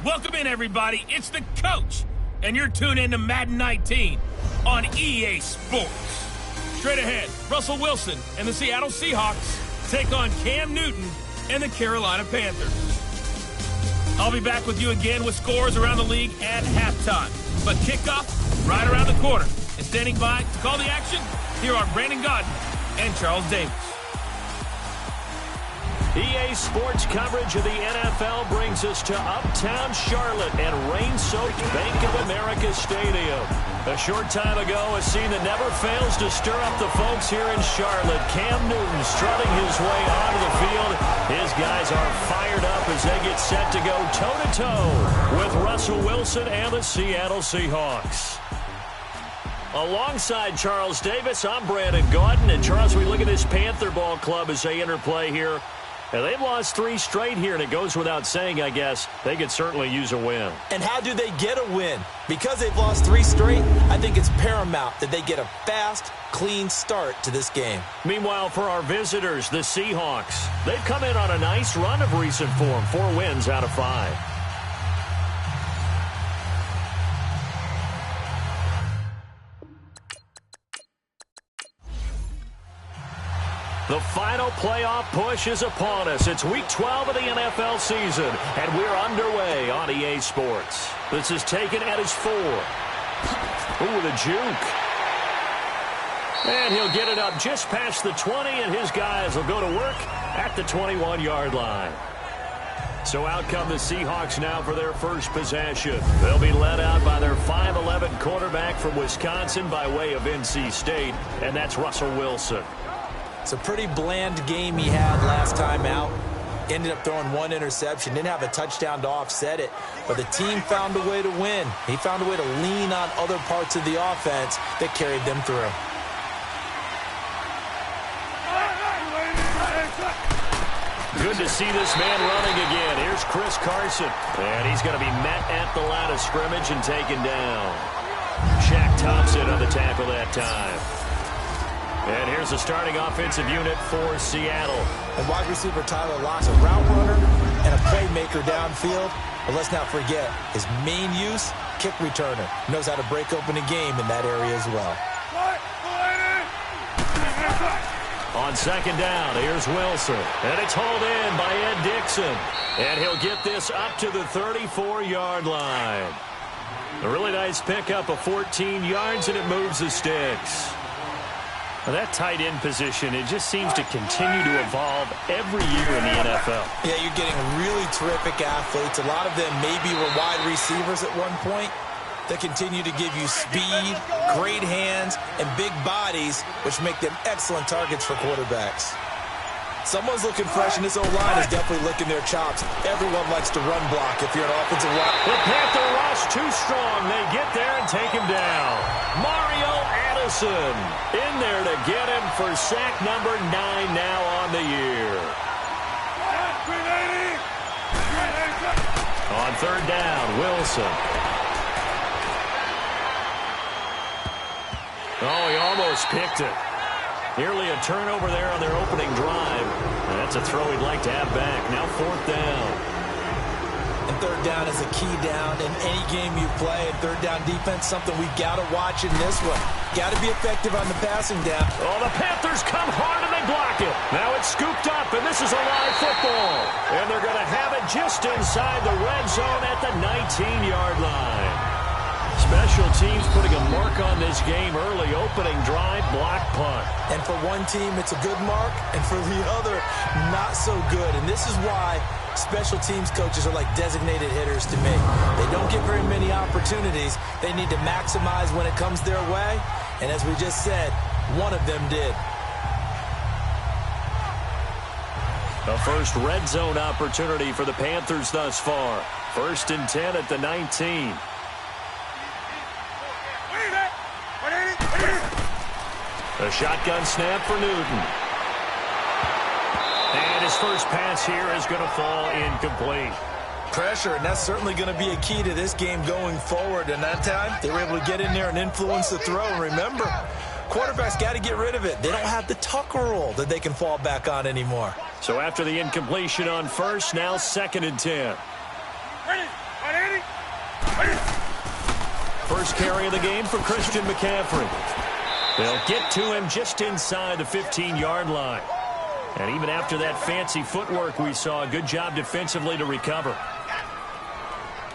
Welcome in, everybody. It's the coach, and you're tuned in to Madden 19 on EA Sports. Straight ahead, Russell Wilson and the Seattle Seahawks take on Cam Newton and the Carolina Panthers. I'll be back with you again with scores around the league at halftime. But kickoff right around the corner. And standing by to call the action, here are Brandon Godden and Charles Davis. EA Sports coverage of the NFL brings us to uptown Charlotte and rain-soaked Bank of America Stadium. A short time ago, a scene that never fails to stir up the folks here in Charlotte. Cam Newton strutting his way onto the field. His guys are fired up as they get set to go toe-to-toe with Russell Wilson and the Seattle Seahawks. Alongside Charles Davis, I'm Brandon Godden. And Charles, we look at this Panther ball club as they enter play here. And they've lost 3 straight here, and it goes without saying, I guess, they could certainly use a win. And how do they get a win? Because they've lost 3 straight, I think it's paramount that they get a fast, clean start to this game. Meanwhile, for our visitors, the Seahawks, they've come in on a nice run of recent form, 4 wins out of 5. The final playoff push is upon us. It's Week 12 of the NFL season, and we're underway on EA Sports. This is taken at his 4. Ooh, the juke. And he'll get it up just past the 20, and his guys will go to work at the 21-yard line. So out come the Seahawks now for their first possession. They'll be led out by their 5'11 quarterback from Wisconsin by way of NC State, and that's Russell Wilson. It's a pretty bland game he had last time out. Ended up throwing 1 interception. Didn't have a touchdown to offset it. But the team found a way to win. He found a way to lean on other parts of the offense that carried them through. Good to see this man running again. Here's Chris Carson. And he's going to be met at the line of scrimmage and taken down. Shaq Thompson on the tackle that time. And here's the starting offensive unit for Seattle. And wide receiver Tyler Locke's a route runner and a playmaker downfield. But let's not forget, his main use, kick returner. Knows how to break open a game in that area as well. On second down, here's Wilson. And it's hauled in by Ed Dixon. And he'll get this up to the 34-yard line. A really nice pickup of 14 yards, and it moves the sticks. Well, that tight end position, it just seems to continue to evolve every year in the NFL. Yeah, you're getting really terrific athletes. A lot of them maybe were wide receivers at one point. They continue to give you speed, great hands, and big bodies, which make them excellent targets for quarterbacks. Someone's looking fresh, and this O-line is definitely licking their chops. Everyone likes to run block if you're an offensive line. The Panther rush too strong. They get there and take him down. Mario Addison in there to get him for sack number 9 now on the year. On third down, Wilson. Oh, he almost picked it. Nearly a turnover there on their opening drive. And that's a throw he'd like to have back. Now 4th down. And third down is a key down in any game you play. And third down defense, something we got to watch in this one. Got to be effective on the passing down. Oh, the Panthers come hard and they block it. Now it's scooped up, and this is a live football. And they're going to have it just inside the red zone at the 19-yard line. Special teams putting a mark on this game early. Opening drive, block punt. And for one team, it's a good mark, and for the other, not so good. And this is why special teams coaches are like designated hitters to me. They don't get very many opportunities. They need to maximize when it comes their way. And as we just said, one of them did. The first red zone opportunity for the Panthers thus far. 1st and 10 at the 19. A shotgun snap for Newton. And his first pass here is going to fall incomplete. Pressure, and that's certainly going to be a key to this game going forward. And that time, they were able to get in there and influence the throw. And remember, quarterbacks got to get rid of it. They don't have the Tucker rule that they can fall back on anymore. So after the incompletion on first, now 2nd and 10. Ready, ready. First carry of the game for Christian McCaffrey. They'll get to him just inside the 15-yard line. And even after that fancy footwork we saw, a good job defensively to recover.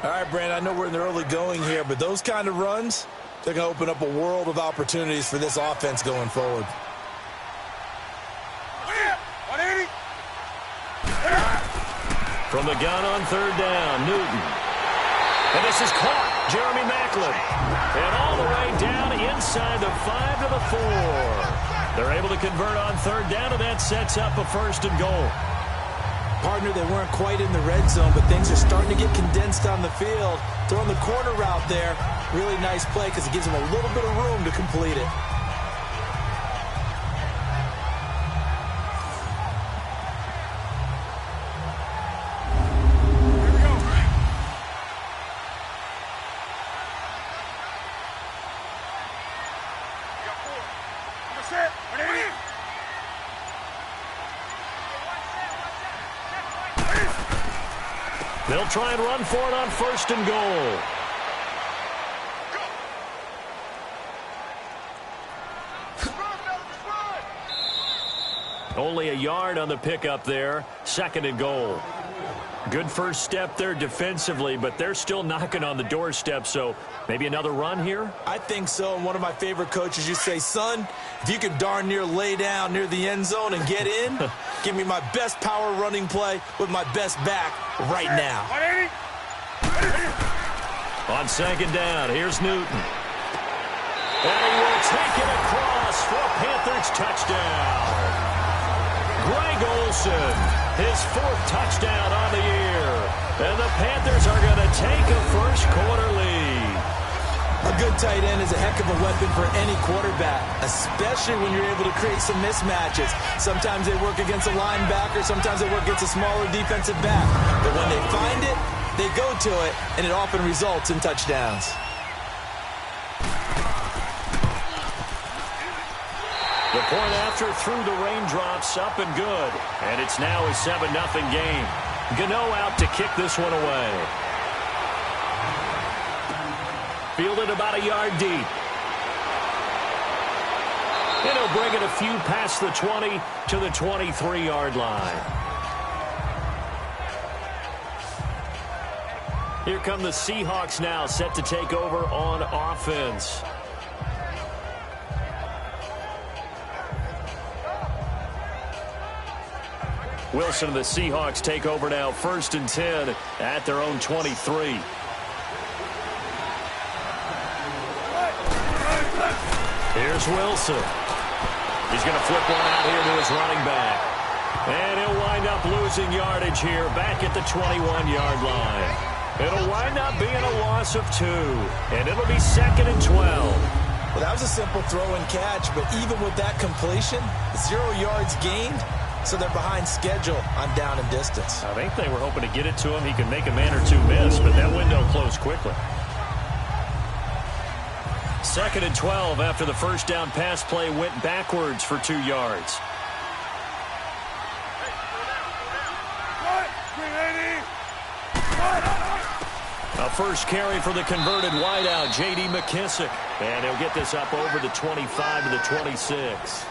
All right, Brandon, I know we're in the early going here, but those kind of runs, they're going to open up a world of opportunities for this offense going forward. From the gun on third down, Newton. And this is caught. Jeremy Maclin. And all the way down inside the 5 to the 4. They're able to convert on third down, and that sets up a first and goal. Partner, they weren't quite in the red zone, but things are starting to get condensed on the field. Throwing the corner route there, really nice play because it gives them a little bit of room to complete it. They'll try and run for it on first and goal. Only a yard on the pickup there. Second and goal. Good first step there defensively, but they're still knocking on the doorstep, so maybe another run here? I think so. And one of my favorite coaches used to say, son, if you can darn near lay down near the end zone and get in, give me my best power running play with my best back right now. On second down, here's Newton. And he will take it across for a Panthers touchdown. Greg Olsen, his 4th touchdown on the year. And the Panthers are going to take a first-quarter lead. A good tight end is a heck of a weapon for any quarterback, especially when you're able to create some mismatches. Sometimes they work against a linebacker, sometimes they work against a smaller defensive back. But when they find it, they go to it, and it often results in touchdowns. The point after through the raindrops, up and good. And it's now a 7-0 game. Gano out to kick this one away. Fielded about a yard deep. And he'll bring it a few past the 20 to the 23-yard line. Here come the Seahawks now, set to take over on offense. Wilson and the Seahawks take over now, 1st and 10 at their own 23. Here's Wilson. He's going to flip one out here to his running back. And he'll wind up losing yardage here back at the 21-yard line. It'll wind up being a loss of 2. And it'll be 2nd and 12. Well, that was a simple throw and catch, but even with that completion, 0 yards gained. So they're behind schedule on down and distance. I think they were hoping to get it to him. He could make a man or two miss, but that window closed quickly. 2nd and 12 after the first down pass play went backwards for 2 yards. A first carry for the converted wideout, J.D. McKissick. And he'll get this up over the 25 to the 26.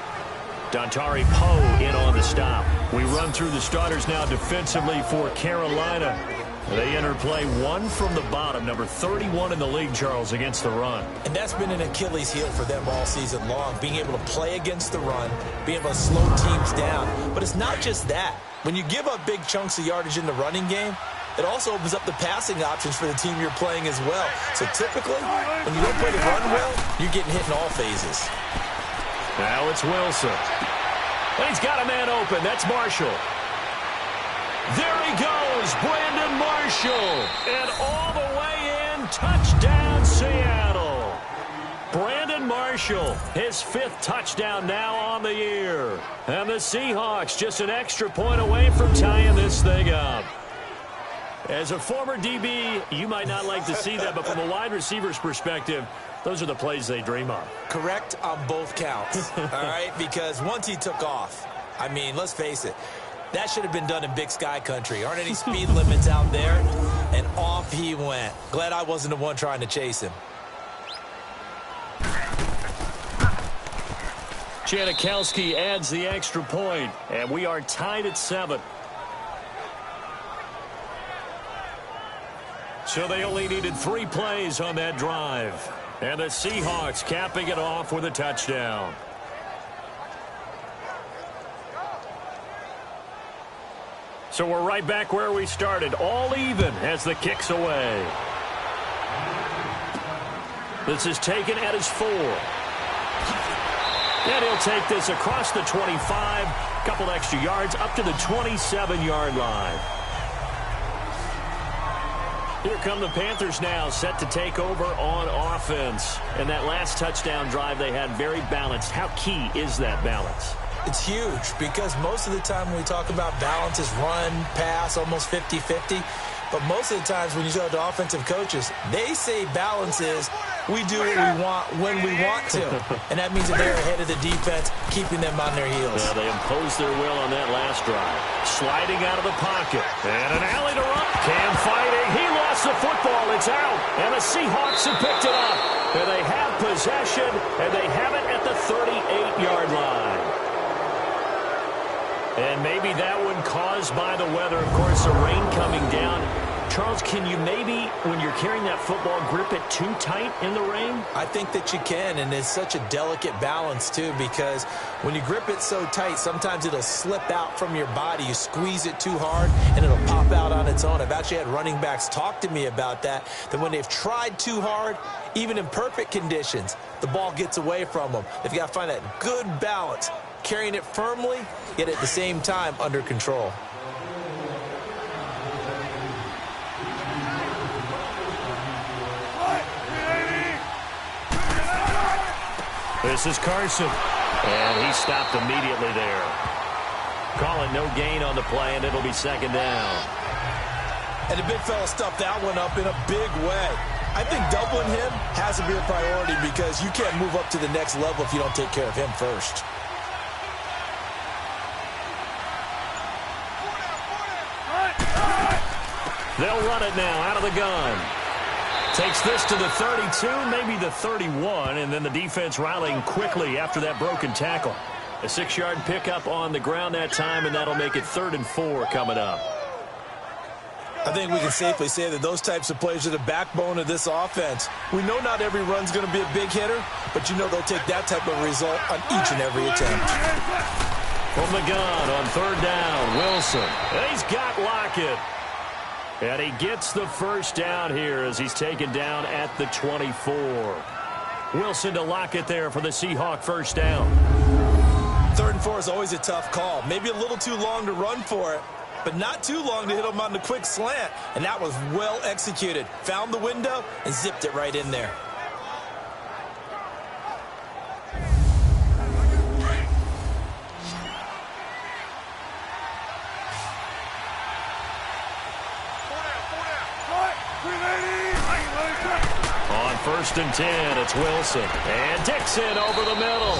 Dontari Poe in on the stop. We run through the starters now defensively for Carolina. They enter play 1 from the bottom, number 31 in the league, Charles, against the run. And that's been an Achilles heel for them all season long, being able to play against the run, being able to slow teams down. But it's not just that. When you give up big chunks of yardage in the running game, it also opens up the passing options for the team you're playing as well. So typically, when you don't play the run well, you're getting hit in all phases. Now it's Wilson. And he's got a man open. That's Marshall. There he goes, Brandon Marshall. And all the way in, touchdown Seattle. Brandon Marshall, his 5th touchdown now on the year. And the Seahawks just an extra point away from tying this thing up. As a former DB, you might not like to see that, but from a wide receiver's perspective, those are the plays they dream of. Correct on both counts, all right? Because once he took off, I mean, let's face it, that should have been done in Big Sky country. Aren't any speed limits out there? And off he went. Glad I wasn't the one trying to chase him. Janikowski adds the extra point, and we are tied at 7. So they only needed 3 plays on that drive. And the Seahawks capping it off with a touchdown. So we're right back where we started, all even as the kick's away. This is taken at his 4. And he'll take this across the 25, couple extra yards up to the 27-yard line. Here come the Panthers now, set to take over on offense. And that last touchdown drive they had very balanced. How key is that balance? It's huge because most of the time when we talk about balance is run, pass, almost 50-50. But most of the times when you talk to offensive coaches, they say balance is we do what we want when we want to. And that means that they're ahead of the defense, keeping them on their heels. Yeah, they imposed their will on that last drive. Sliding out of the pocket. And an alley to run. Cam fighting. He lost the football. It's out. And the Seahawks have picked it up. And they have possession, and they have it at the 38-yard line. And maybe that one caused by the weather. Of course, the rain coming down. Charles, can you maybe, when you're carrying that football, grip it too tight in the rain? I think that you can, and it's such a delicate balance, too, because when you grip it so tight, sometimes it'll slip out from your body. You squeeze it too hard, and it'll pop out on its own. I've actually had running backs talk to me about that when they've tried too hard, even in perfect conditions, the ball gets away from them. They've got to find that good balance, carrying it firmly, yet at the same time under control. This is Carson, and he stopped immediately there. Call it no gain on the play, and it'll be second down. And the big fella stuffed that one up in a big way. I think doubling him has to be a priority because you can't move up to the next level if you don't take care of him first. They'll run it now out of the gun. Takes this to the 32, maybe the 31, and then the defense rallying quickly after that broken tackle. A 6-yard pickup on the ground that time, and that'll make it 3rd and 4 coming up. I think we can safely say that those types of plays are the backbone of this offense. We know not every run's going to be a big hitter, but you know they'll take that type of result on each and every attempt. From the gun on 3rd down, Wilson. And he's got Lockett. And he gets the first down here as he's taken down at the 24. Wilson to Lockett there for the Seahawk first down. 3rd and 4 is always a tough call. Maybe a little too long to run for it, but not too long to hit him on the quick slant. And that was well executed. Found the window and zipped it right in there. On 1st and 10, it's Wilson. And Dixon over the middle.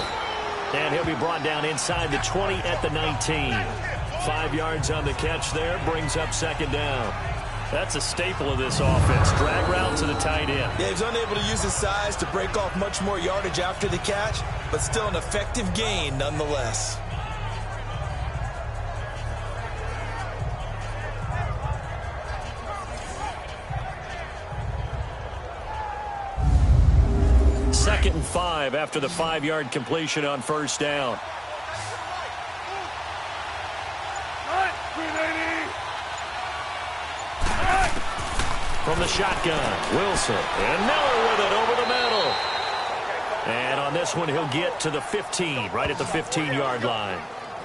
And he'll be brought down inside the 20 at the 19. 5 yards on the catch there, brings up 2nd down. That's a staple of this offense. Drag route to the tight end. Yeah, he's unable to use his size to break off much more yardage after the catch, but still an effective gain nonetheless. Second and 5 after the 5-yard completion on 1st down. From the shotgun, Wilson. And Miller with it over the middle. And on this one, he'll get to the 15, right at the 15-yard line.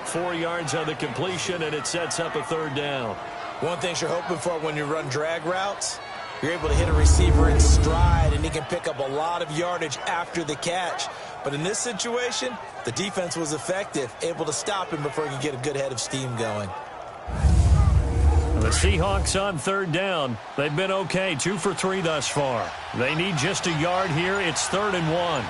4 yards on the completion, and it sets up a 3rd down. One thing you're hoping for when you run drag routes, you're able to hit a receiver in stride, and he can pick up a lot of yardage after the catch. But in this situation, the defense was effective, able to stop him before he could get a good head of steam going. The Seahawks on 3rd down. They've been okay, 2 for 3 thus far. They need just a yard here. It's 3rd and 1.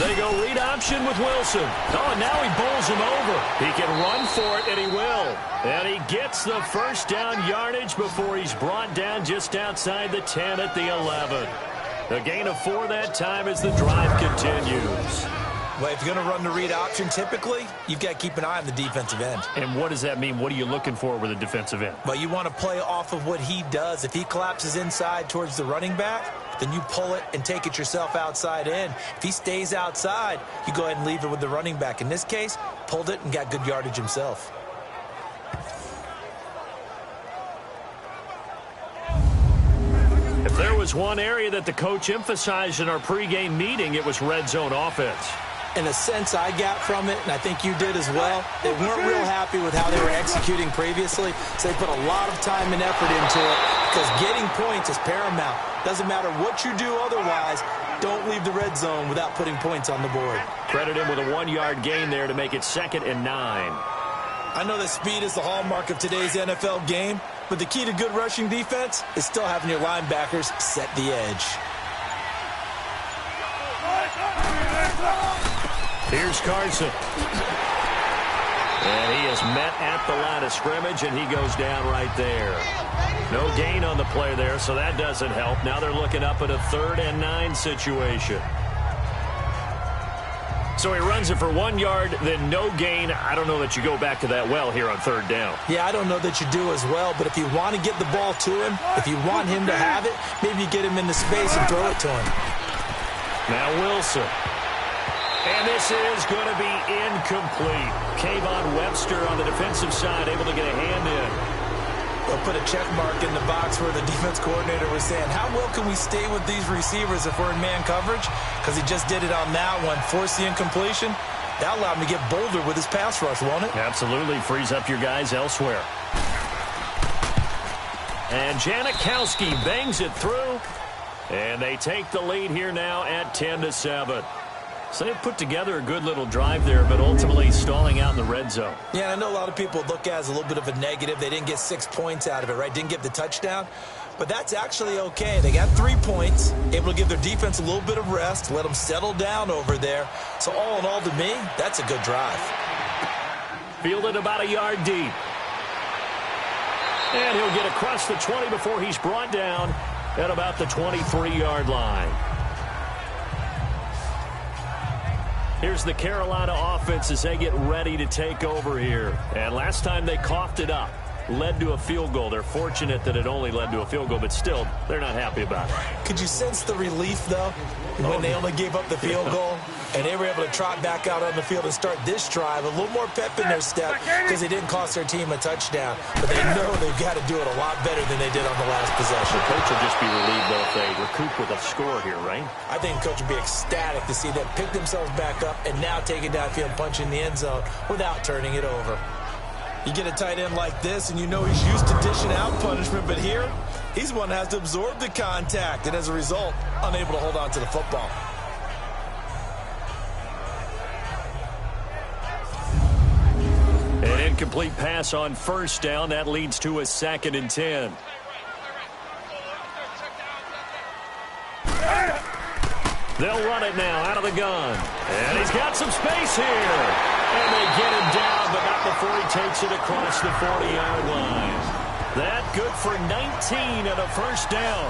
They go read option with Wilson. Oh, now he bowls him over. He can run for it, and he will. And he gets the first down yardage before he's brought down just outside the 10 at the 11. A gain of 4 that time as the drive continues. Well, if you're going to run the read option, typically, you've got to keep an eye on the defensive end. And what does that mean? What are you looking for with a defensive end? Well, you want to play off of what he does. If he collapses inside towards the running back, then you pull it and take it yourself outside in. If he stays outside, you go ahead and leave it with the running back. In this case, pulled it and got good yardage himself. If there was one area that the coach emphasized in our pregame meeting, it was red zone offense. In a sense I got from it, and I think you did as well, they weren't real happy with how they were executing previously, so they put a lot of time and effort into it because getting points is paramount. Doesn't matter what you do otherwise, don't leave the red zone without putting points on the board. Credit him with a 1-yard gain there to make it 2nd and 9. I know that speed is the hallmark of today's NFL game, but the key to good rushing defense is still having your linebackers set the edge. Here's Carson. And he is met at the line of scrimmage, and he goes down right there. No gain on the play there, so that doesn't help. Now they're looking up at a 3rd and 9 situation. So he runs it for 1 yard, then no gain. I don't know that you go back to that well here on 3rd down. Yeah, I don't know that you do as well, but if you want to get the ball to him, if you want him to have it, maybe you get him in the space and throw it to him. Now Wilson. And this is going to be incomplete. Kayvon Webster on the defensive side able to get a hand in. They'll put a check mark in the box where the defense coordinator was saying, how well can we stay with these receivers if we're in man coverage? Because he just did it on that one, forced the incompletion. That allowed him to get bolder with his pass rush, won't it? Absolutely. Frees up your guys elsewhere. And Janikowski bangs it through. And they take the lead here now at 10-7. So they put together a good little drive there, but ultimately stalling out in the red zone. Yeah, I know a lot of people look at it as a little bit of a negative. They didn't get 6 points out of it, right? Didn't get the touchdown. But that's actually okay. They got 3 points, able to give their defense a little bit of rest, let them settle down over there. So all in all, to me, that's a good drive. Fielded about a yard deep. And he'll get across the 20 before he's brought down at about the 23-yard line. Here's the Carolina offense as they get ready to take over here. And last time they coughed it up, led to a field goal. They're fortunate that it only led to a field goal, but still, they're not happy about it. Could you sense the relief, though, when they only gave up the field goal? And they were able to trot back out on the field and start this drive. A little more pep in their step because it didn't cost their team a touchdown. But they know they've got to do it a lot better than they did on the last possession. The coach will just be relieved, though, if they recoup with a score here, right? I think the coach would be ecstatic to see them pick themselves back up and now take it downfield, punch in the end zone without turning it over. You get a tight end like this, and you know he's used to dishing out punishment, but here, he's the one that has to absorb the contact, and as a result, unable to hold on to the football. An incomplete pass on 1st down. That leads to a 2nd and 10. They'll run it now out of the gun. And he's got some space here. And they get him down, but not before he takes it across the 40-yard line. That good for 19 and a 1st down.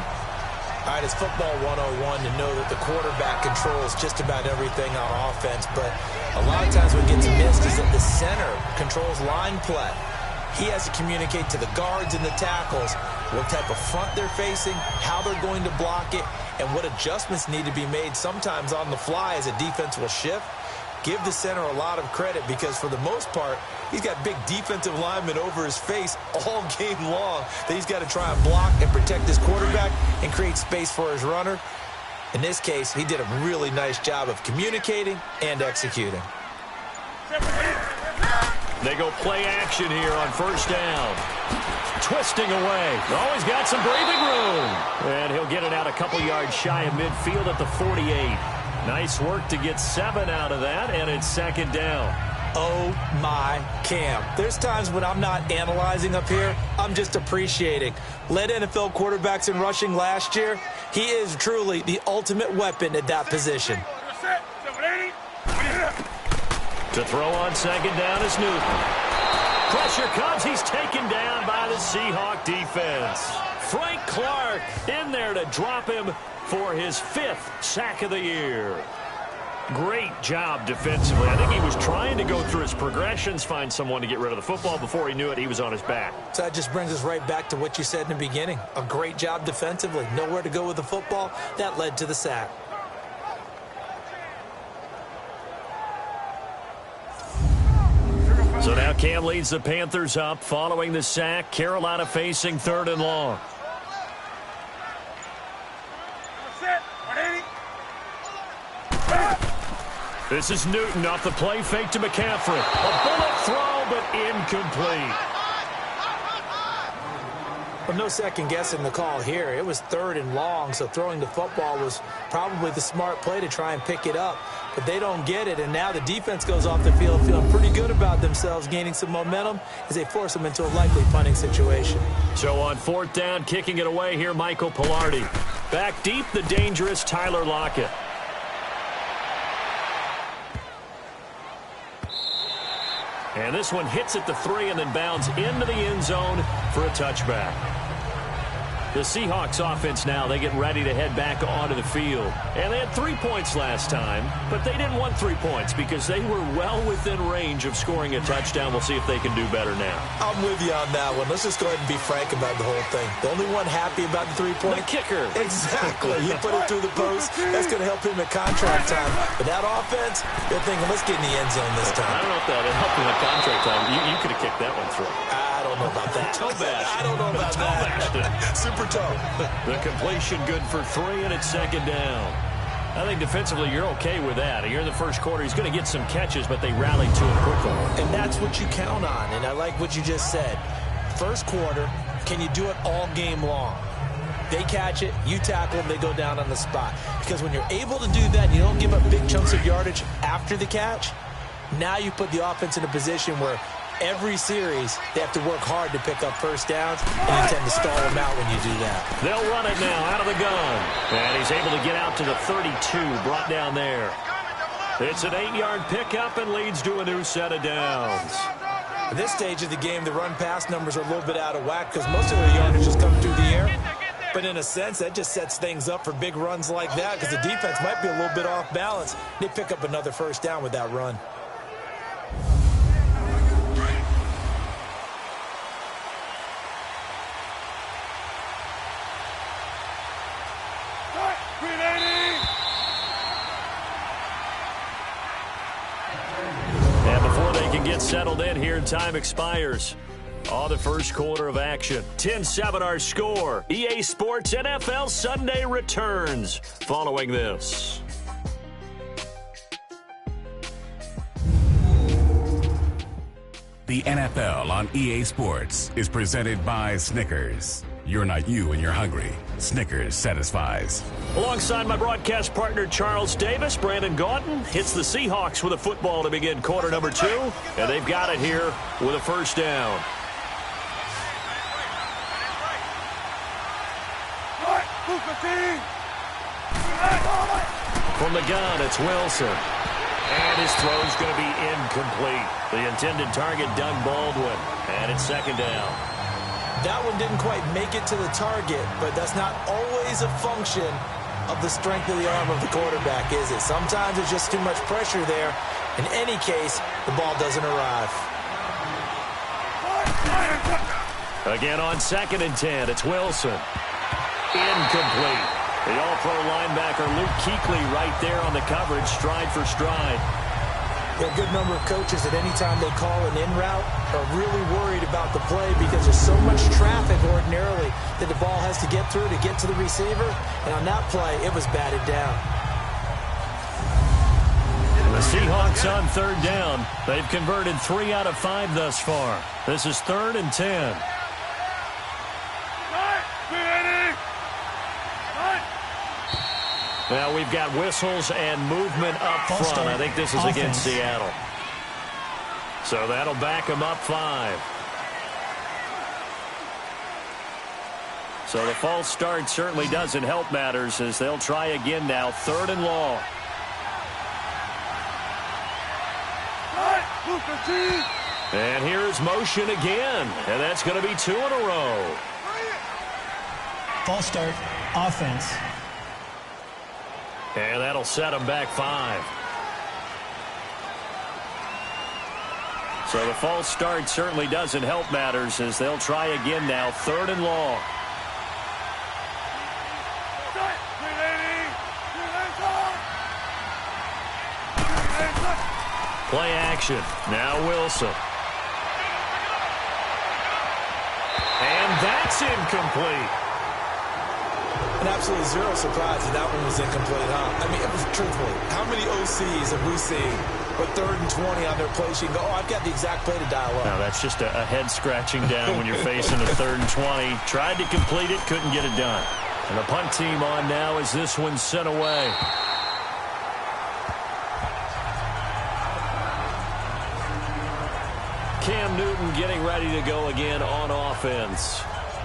All right, it's football 101 to know that the quarterback controls just about everything on offense, but a lot of times what gets missed is that the center controls line play. He has to communicate to the guards and the tackles what type of front they're facing, how they're going to block it, and what adjustments need to be made sometimes on the fly as a defense will shift. Give the center a lot of credit because for the most part, he's got big defensive linemen over his face all game long that he's got to try and block and protect his quarterback and create space for his runner. In this case, he did a really nice job of communicating and executing. They go play action here on 1st down. Twisting away. Always got some breathing room. And he'll get it out a couple yards shy of midfield at the 48. Nice work to get 7 out of that, and it's 2nd down. Oh, my Cam. There's times when I'm not analyzing up here. I'm just appreciating. Led NFL quarterbacks in rushing last year. He is truly the ultimate weapon at that position. To throw on 2nd down is Newton. Pressure comes. He's taken down by the Seahawk defense. Frank Clark in there to drop him for his 5th sack of the year. Great job defensively. I think he was trying to go through his progressions, find someone to get rid of the football. Before he knew it, he was on his back. So that just brings us right back to what you said in the beginning. A great job defensively. Nowhere to go with the football. That led to the sack. So now Cam leads the Panthers up following the sack. Carolina facing 3rd and long. This is Newton off the play fake to McCaffrey. A bullet throw, but incomplete. Well, no second guessing the call here. It was 3rd and long, so throwing the football was probably the smart play to try and pick it up. But they don't get it, and now the defense goes off the field feeling pretty good about themselves, gaining some momentum as they force them into a likely punting situation. So on 4th down, kicking it away here, Michael Pilardi. Back deep, the dangerous Tyler Lockett. And this one hits at the 3 and then bounds into the end zone for a touchback. The Seahawks offense now, they get ready to head back onto the field. And they had 3 points last time, but they didn't want 3 points because they were well within range of scoring a touchdown. We'll see if they can do better now. I'm with you on that one. Let's just go ahead and be frank about the whole thing. The only one happy about the 3-point? The kicker. Exactly. You put it through the post, that's going to help him at contract time. But that offense, they're thinking, let's get in the end zone this time. I don't know if that would help him at contract time. You could have kicked that one through. I don't know about that. I don't know about that. Super toe. The completion good for 3, and it's 2nd down. I think defensively you're okay with that. You're in the first quarter. He's going to get some catches, but they rallied to him quickly. And that's what you count on, and I like what you just said. First quarter, can you do it all game long? They catch it, you tackle them, they go down on the spot. Because when you're able to do that, you don't give up big chunks of yardage after the catch, now you put the offense in a position where every series, they have to work hard to pick up first downs, and you tend to stall them out when you do that. They'll run it now out of the gun. And he's able to get out to the 32, brought down there. It's an 8-yard pickup and leads to a new set of downs. At this stage of the game, the run-pass numbers are a little bit out of whack because most of the yardage just come through the air. But in a sense, that just sets things up for big runs like that because the defense might be a little bit off balance. They pick up another first down with that run. Settled in here, time expires. The first quarter of action. 10-7 our score. EA Sports NFL Sunday returns following this. The NFL on EA Sports is presented by Snickers. You're not you and you're hungry. Snickers satisfies. Alongside my broadcast partner, Charles Davis, Brandon Gaudin hits the Seahawks with a football to begin quarter number 2, and they've got it here with a first down. From the gun, it's Wilson. And his throw's going to be incomplete. The intended target, Doug Baldwin, and it's 2nd down. That one didn't quite make it to the target, but that's not always a function of the strength of the arm of the quarterback, is it? Sometimes it's just too much pressure there. In any case, the ball doesn't arrive. Again on 2nd and 10, it's Wilson. Incomplete. The all-pro linebacker Luke Kuechly right there on the coverage, stride for stride. A good number of coaches at any time they call an in route are really worried about the play because there's so much traffic ordinarily that the ball has to get through to get to the receiver. And on that play, it was batted down. The Seahawks on 3rd down. They've converted 3 out of 5 thus far. This is 3rd and 10. Now we've got whistles and movement up front. I think this is against Seattle. So that'll back them up 5. So the false start certainly doesn't help matters as they'll try again now. 3rd and long. And here's motion again. And that's going to be 2 in a row. false start, offense. And that'll set them back 5. So the false start certainly doesn't help matters as they'll try again now. 3rd and long. Play action. Now Wilson. And that's incomplete. And absolutely zero surprise that one was incomplete, huh? I mean, it was truthfully. How many OCs have we seen with 3rd and 20 on their play sheet and go, oh, I've got the exact play to dial up? No, that's just a head scratching down when you're facing a 3rd and 20. Tried to complete it, couldn't get it done. And the punt team on now as this one's sent away. Cam Newton getting ready to go again on offense.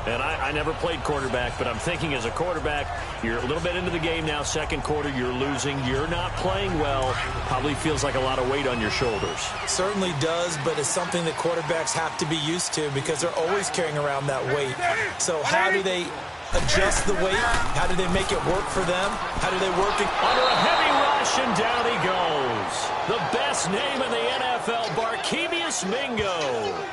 And I never played quarterback, but I'm thinking as a quarterback, you're a little bit into the game now. 2nd quarter, you're losing. You're not playing well. Probably feels like a lot of weight on your shoulders. Certainly does, but it's something that quarterbacks have to be used to because they're always carrying around that weight. So how do they adjust the weight? How do they make it work for them? How do they work it? Under a heavy rush, and down he goes. The best name in the NFL, Barkevious Mingo.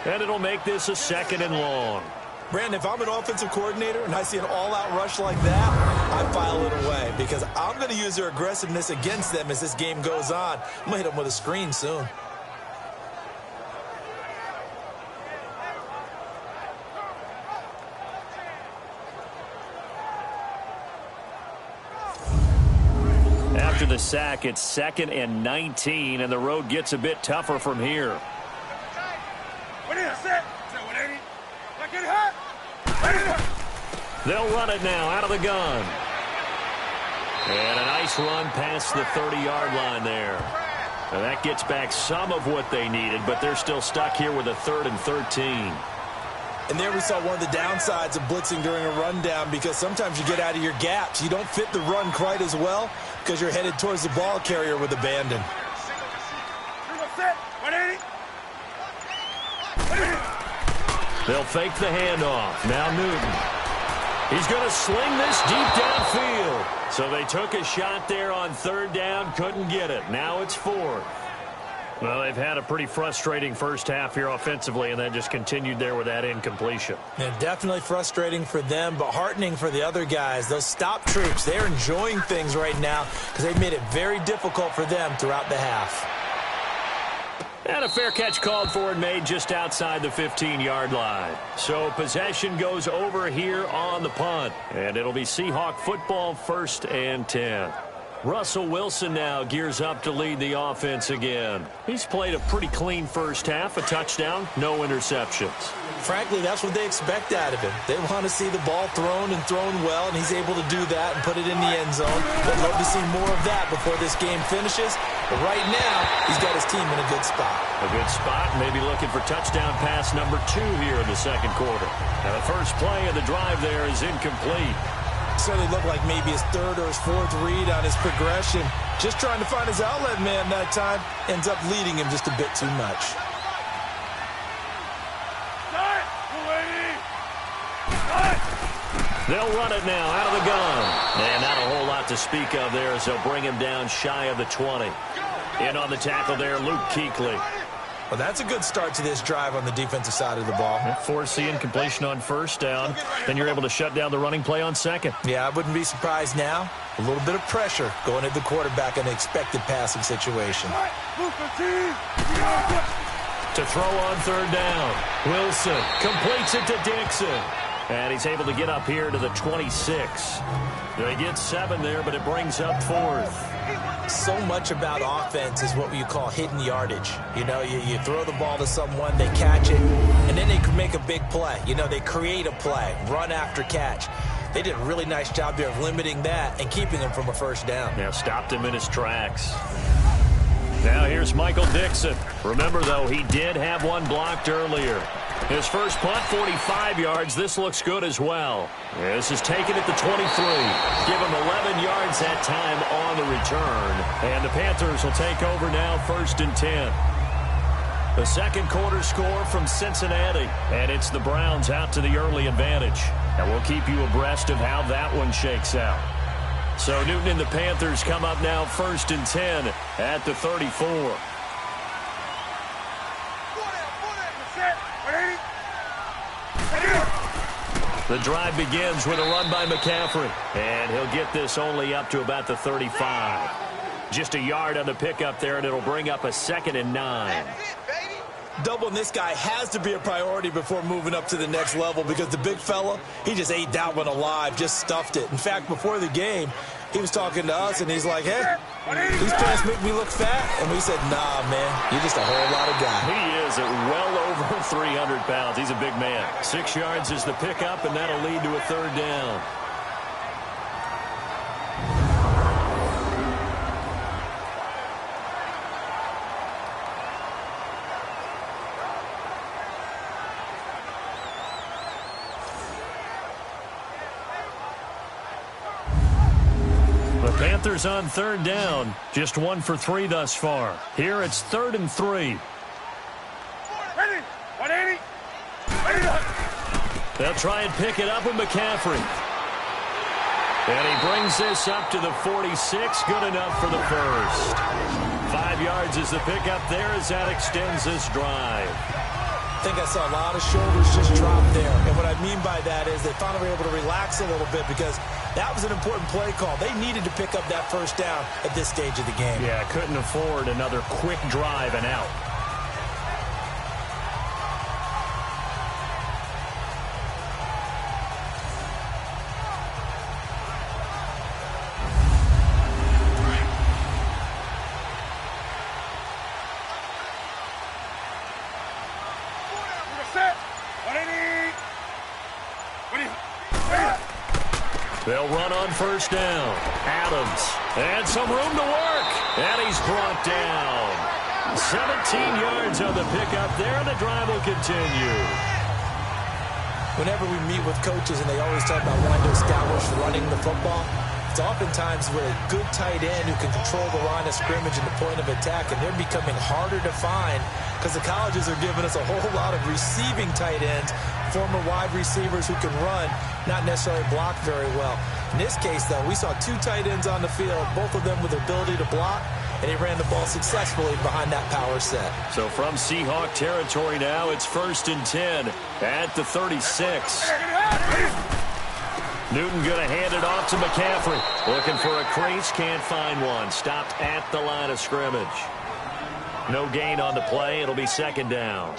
And it'll make this a 2nd and long. Brandon, if I'm an offensive coordinator and I see an all-out rush like that, I file it away because I'm going to use their aggressiveness against them as this game goes on. I'm going to hit them with a screen soon. After the sack, it's 2nd and 19, and the road gets a bit tougher from here. They'll run it now out of the gun. And a nice run past the 30-yard line there. And that gets back some of what they needed, but they're still stuck here with a 3rd and 13. And there we saw one of the downsides of blitzing during a rundown because sometimes you get out of your gaps. You don't fit the run quite as well because you're headed towards the ball carrier with abandon. They'll fake the handoff. Now Newton. He's going to sling this deep downfield. So they took a shot there on 3rd down, couldn't get it. Now it's 4th. Well, they've had a pretty frustrating first half here offensively, and then just continued there with that incompletion. Yeah, definitely frustrating for them, but heartening for the other guys. Those stop troops, they're enjoying things right now because they've made it very difficult for them throughout the half. And a fair catch called for and made just outside the 15-yard line. So possession goes over here on the punt. And it'll be Seahawk football, 1st and 10. Russell Wilson now gears up to lead the offense again. He's played a pretty clean first half, a touchdown, no interceptions. Frankly, that's what they expect out of him. They want to see the ball thrown and thrown well, and he's able to do that and put it in the end zone. They'd love to see more of that before this game finishes. But right now, he's got his team in a good spot. A good spot, maybe looking for touchdown pass number 2 here in the 2nd quarter. Now the first play of the drive there is incomplete. Certainly looked like maybe his 3rd or his 4th read on his progression. Just trying to find his outlet man that time. Ends up leading him just a bit too much. They'll run it now out of the gun. And not a whole lot to speak of there as they'll bring him down shy of the 20. In on the tackle there, Luke Kuechly. Well, that's a good start to this drive on the defensive side of the ball. Force the incompletion on 1st down. Then you're able to shut down the running play on 2nd. Yeah, I wouldn't be surprised now. A little bit of pressure going at the quarterback in an expected passing situation. To throw on 3rd down. Wilson completes it to Dixon. And he's able to get up here to the 26. They get 7 there, but it brings up 4th. So much about offense is what you call hidden yardage. You know, you throw the ball to someone, they catch it, and then they can make a big play. You know, they create a play, run after catch. They did a really nice job there of limiting that and keeping him from a 1st down. Yeah, stopped him in his tracks. Now here's Michael Dixon. Remember, though, he did have one blocked earlier. His first punt, 45 yards. This looks good as well. This is taken at the 23. Give him 11 yards that time on the return. And the Panthers will take over now, 1st and 10. The 2nd quarter score from Cincinnati. And it's the Browns out to the early advantage. And we'll keep you abreast of how that one shakes out. So Newton and the Panthers come up now 1st and 10 at the 34. The drive begins with a run by McCaffrey. And he'll get this only up to about the 35. Just a yard on the pickup there, and it'll bring up a 2nd and 9. Doubling this guy has to be a priority before moving up to the next level because the big fella, he just ate that one alive, just stuffed it. In fact, before the game, he was talking to us, and he's like, hey, these pants make me look fat. And we said, nah, man, you're just a whole lot of guy. He is at well over 300 pounds. He's a big man. 6 yards is the pickup, and that'll lead to a 3rd down. Panthers on 3rd down. Just 1 for 3 thus far. Here it's 3rd and 3. They'll try and pick it up with McCaffrey. And he brings this up to the 46. Good enough for the first. 5 yards is the pickup there as that extends this drive. I think I saw a lot of shoulders just drop there. And what I mean by that is they finally were able to relax a little bit because that was an important play call. They needed to pick up that 1st down at this stage of the game. Yeah, couldn't afford another quick drive and out. They'll run on 1st down. Adams. And some room to work. And he's brought down. 17 yards on the pickup there, and the drive will continue. Whenever we meet with coaches and they always talk about wanting to establish running the football, it's oftentimes with a good tight end who can control the line of scrimmage and the point of attack, and they're becoming harder to find because the colleges are giving us a whole lot of receiving tight ends, former wide receivers who can run, not necessarily block very well. In this case, though, we saw 2 tight ends on the field, both of them with the ability to block, and he ran the ball successfully behind that power set. So from Seahawk territory now, it's 1st and 10 at the 36. Newton going to hand it off to McCaffrey. Looking for a crease, can't find one. Stopped at the line of scrimmage. No gain on the play. It'll be 2nd down.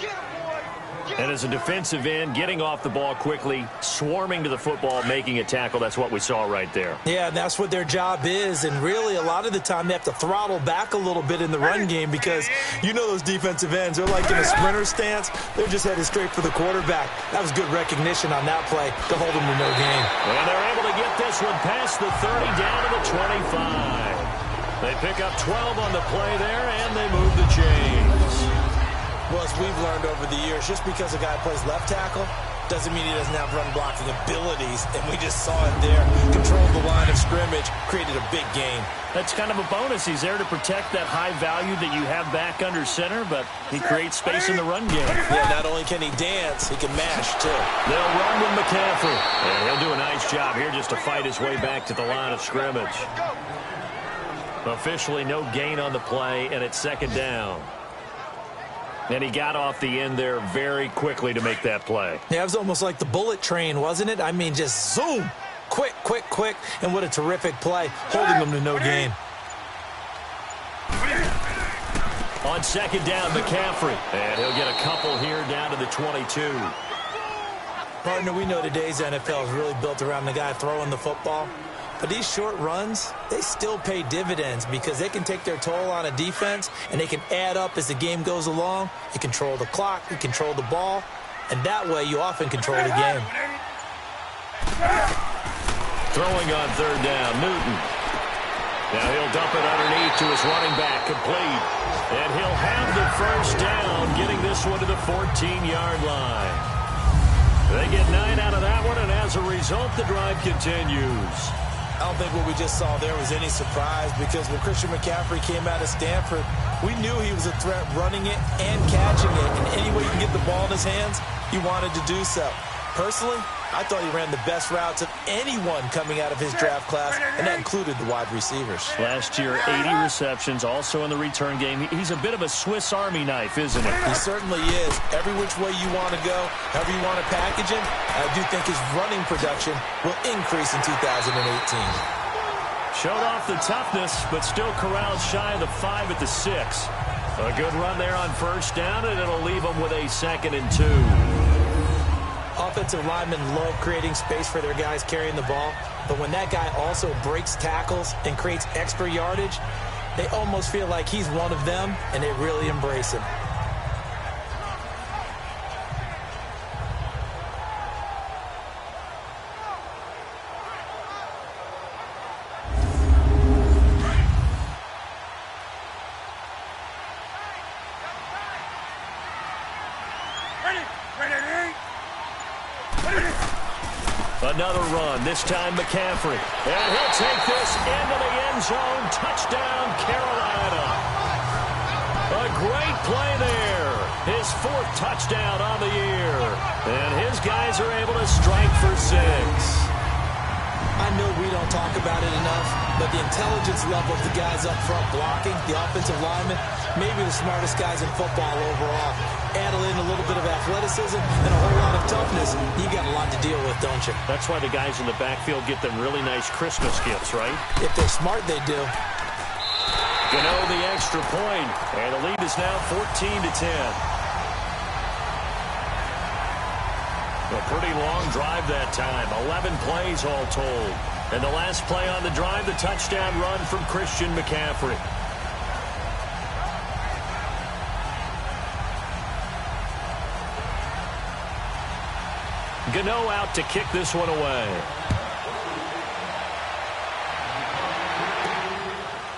And as a defensive end, getting off the ball quickly, swarming to the football, making a tackle, that's what we saw right there. Yeah, and that's what their job is. And really, a lot of the time, they have to throttle back a little bit in the run game because you know those defensive ends, they're like in a sprinter stance. They're just headed straight for the quarterback. That was good recognition on that play to hold them to no gain. And they're able to get this one past the 30 down to the 25. They pick up 12 on the play there, and they move the chains. Well, as we've learned over the years, just because a guy plays left tackle doesn't mean he doesn't have run blocking abilities, and we just saw it there. Controlled the line of scrimmage, created a big gain. That's kind of a bonus. He's there to protect that high value that you have back under center, but he creates space in the run game. Yeah, not only can he dance, he can mash, too. They'll run with McCaffrey, and he'll do a nice job here just to fight his way back to the line of scrimmage. Officially no gain on the play, and it's 2nd down. And he got off the end there very quickly to make that play. Yeah, it was almost like the bullet train, wasn't it? I mean, just zoom. Quick, quick, quick. And what a terrific play, holding them to no gain. On 2nd down, McCaffrey. And he'll get a couple here down to the 22. Partner, we know today's NFL is really built around the guy throwing the football. But these short runs, they still pay dividends because they can take their toll on a defense and they can add up as the game goes along. You control the clock, you control the ball, and that way you often control the game. Throwing on 3rd down, Newton. Now he'll dump it underneath to his running back, complete. And he'll have the 1st down, getting this one to the 14-yard line. They get 9 out of that one, and as a result, the drive continues. I don't think what we just saw there was any surprise because when Christian McCaffrey came out of Stanford, we knew he was a threat running it and catching it. And any way you can get the ball in his hands, he wanted to do so. Personally, I thought he ran the best routes of anyone coming out of his draft class, and that included the wide receivers. Last year, 80 receptions, also in the return game. He's a bit of a Swiss Army knife, isn't he? He certainly is. Every which way you want to go, however you want to package him, I do think his running production will increase in 2018. Showed off the toughness, but still corralled shy of the 5 at the 6. A good run there on first down, and it'll leave them with a 2nd and 2. Offensive linemen love creating space for their guys carrying the ball, but when that guy also breaks tackles and creates extra yardage, they almost feel like he's one of them, and they really embrace him. Another run, this time McCaffrey. And he'll take this into the end zone. Touchdown, Carolina. A great play there. His 4th touchdown on the year. And his guys are able to strike for 6. I know we don't talk about it enough, but the intelligence level of the guys up front blocking, the offensive linemen, maybe the smartest guys in football overall. Add in a little bit of athleticism and a whole lot of toughness, you got a lot to deal with, don't you? That's why the guys in the backfield get them really nice Christmas gifts, right? If they're smart, they do. Gano the extra point, and the lead is now 14-10. A pretty long drive that time, 11 plays all told. And the last play on the drive, the touchdown run from Christian McCaffrey. Gano out to kick this one away.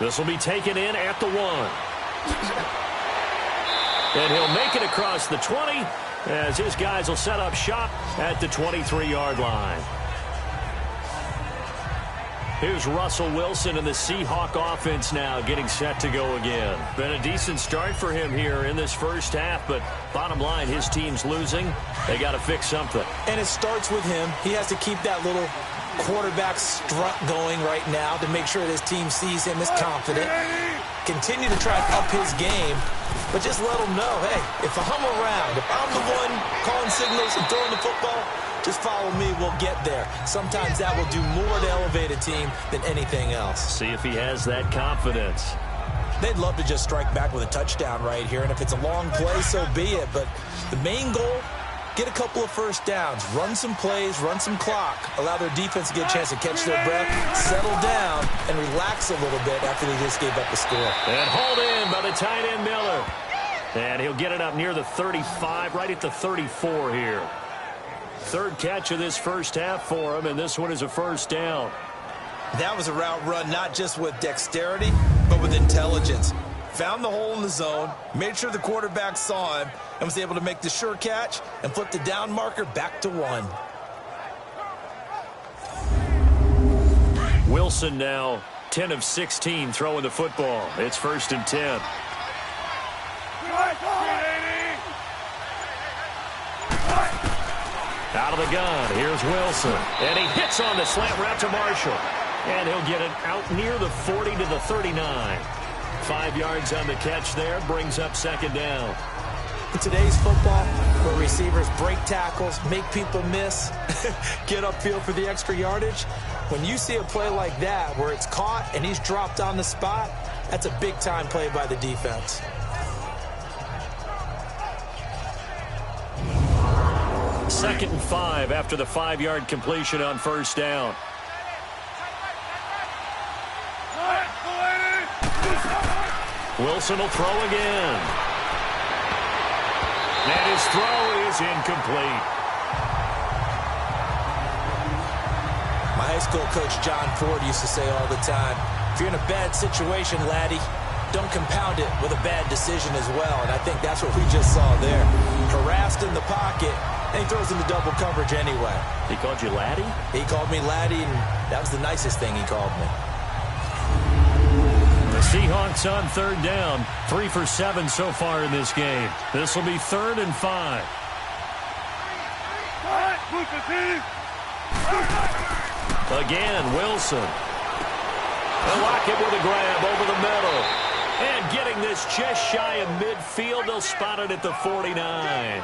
This will be taken in at the 1. And he'll make it across the 20 as his guys will set up shop at the 23-yard line. Here's Russell Wilson and the Seahawk offense now getting set to go again. Been a decent start for him here in this first half, but bottom line, his team's losing. They got to fix something. And it starts with him. He has to keep that little quarterback strut going right now to make sure that his team sees him as confident. Continue to try and up his game, but just let him know, hey, if I'm around, if I'm the one calling signals and throwing the football, just follow me, we'll get there. Sometimes that will do more to elevate a team than anything else. See if he has that confidence. They'd love to just strike back with a touchdown right here, and if it's a long play, so be it. But the main goal, get a couple of first downs, run some plays, run some clock, allow their defense to get a chance to catch their breath, settle down, and relax a little bit after they just gave up the score. And hauled in by the tight end Miller. And he'll get it up near the 35, right at the 34 here. 3rd catch of this first half for him, and this one is a first down. That was a route run not just with dexterity, but with intelligence. Found the hole in the zone, made sure the quarterback saw him, and was able to make the sure catch and flip the down marker back to 1. Wilson now 10 of 16 throwing the football. It's 1st and 10. Out of the gun, here's Wilson. And he hits on the slant route to Marshall. And he'll get it out near the 40 to the 39. 5 yards on the catch there, brings up 2nd down. In today's football, where receivers break tackles, make people miss, get upfield for the extra yardage, when you see a play like that where it's caught and he's dropped on the spot, that's a big-time play by the defense. Second and 5 after the 5-yard completion on first down. Wilson will throw again. And his throw is incomplete. My high school coach John Ford used to say all the time, if you're in a bad situation, laddie, don't compound it with a bad decision as well. And I think that's what we just saw there. Harassed in the pocket, and he throws into double coverage anyway. He called you laddie? He called me laddie, and that was the nicest thing he called me. The Seahawks on 3rd down. 3 for 7 so far in this game. This will be 3rd and 5. Again, Wilson. And Lockett with a grab over the middle. And getting this just shy of midfield. They'll spot it at the 49.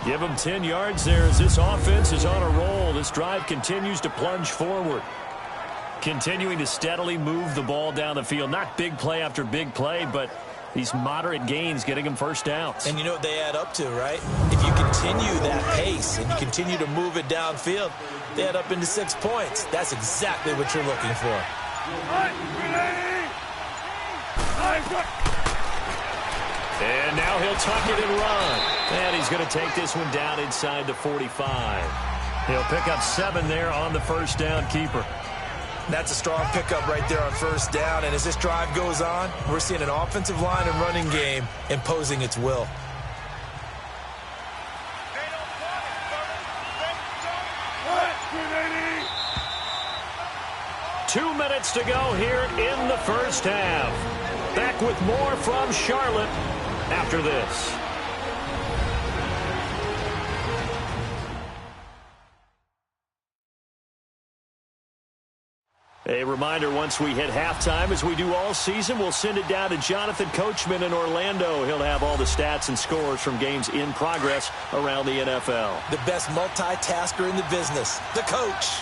Give them 10 yards there as this offense is on a roll. This drive continues to plunge forward. Continuing to steadily move the ball down the field. Not big play after big play, but these moderate gains getting them first downs. And you know what they add up to, right? If you continue that pace and you continue to move it downfield, they add up into 6 points. That's exactly what you're looking for. And now he'll tuck it and run. And he's going to take this one down inside the 45. He'll pick up 7 there on the first down keeper. That's a strong pickup right there on first down. And as this drive goes on, we're seeing an offensive line and running game imposing its will. Two minutes to go here in the first half. Back with more from Charlotte after this. A reminder, once we hit halftime, as we do all season, we'll send it down to Jonathan Coachman in Orlando. He'll have all the stats and scores from games in progress around the NFL. The best multitasker in the business, the coach.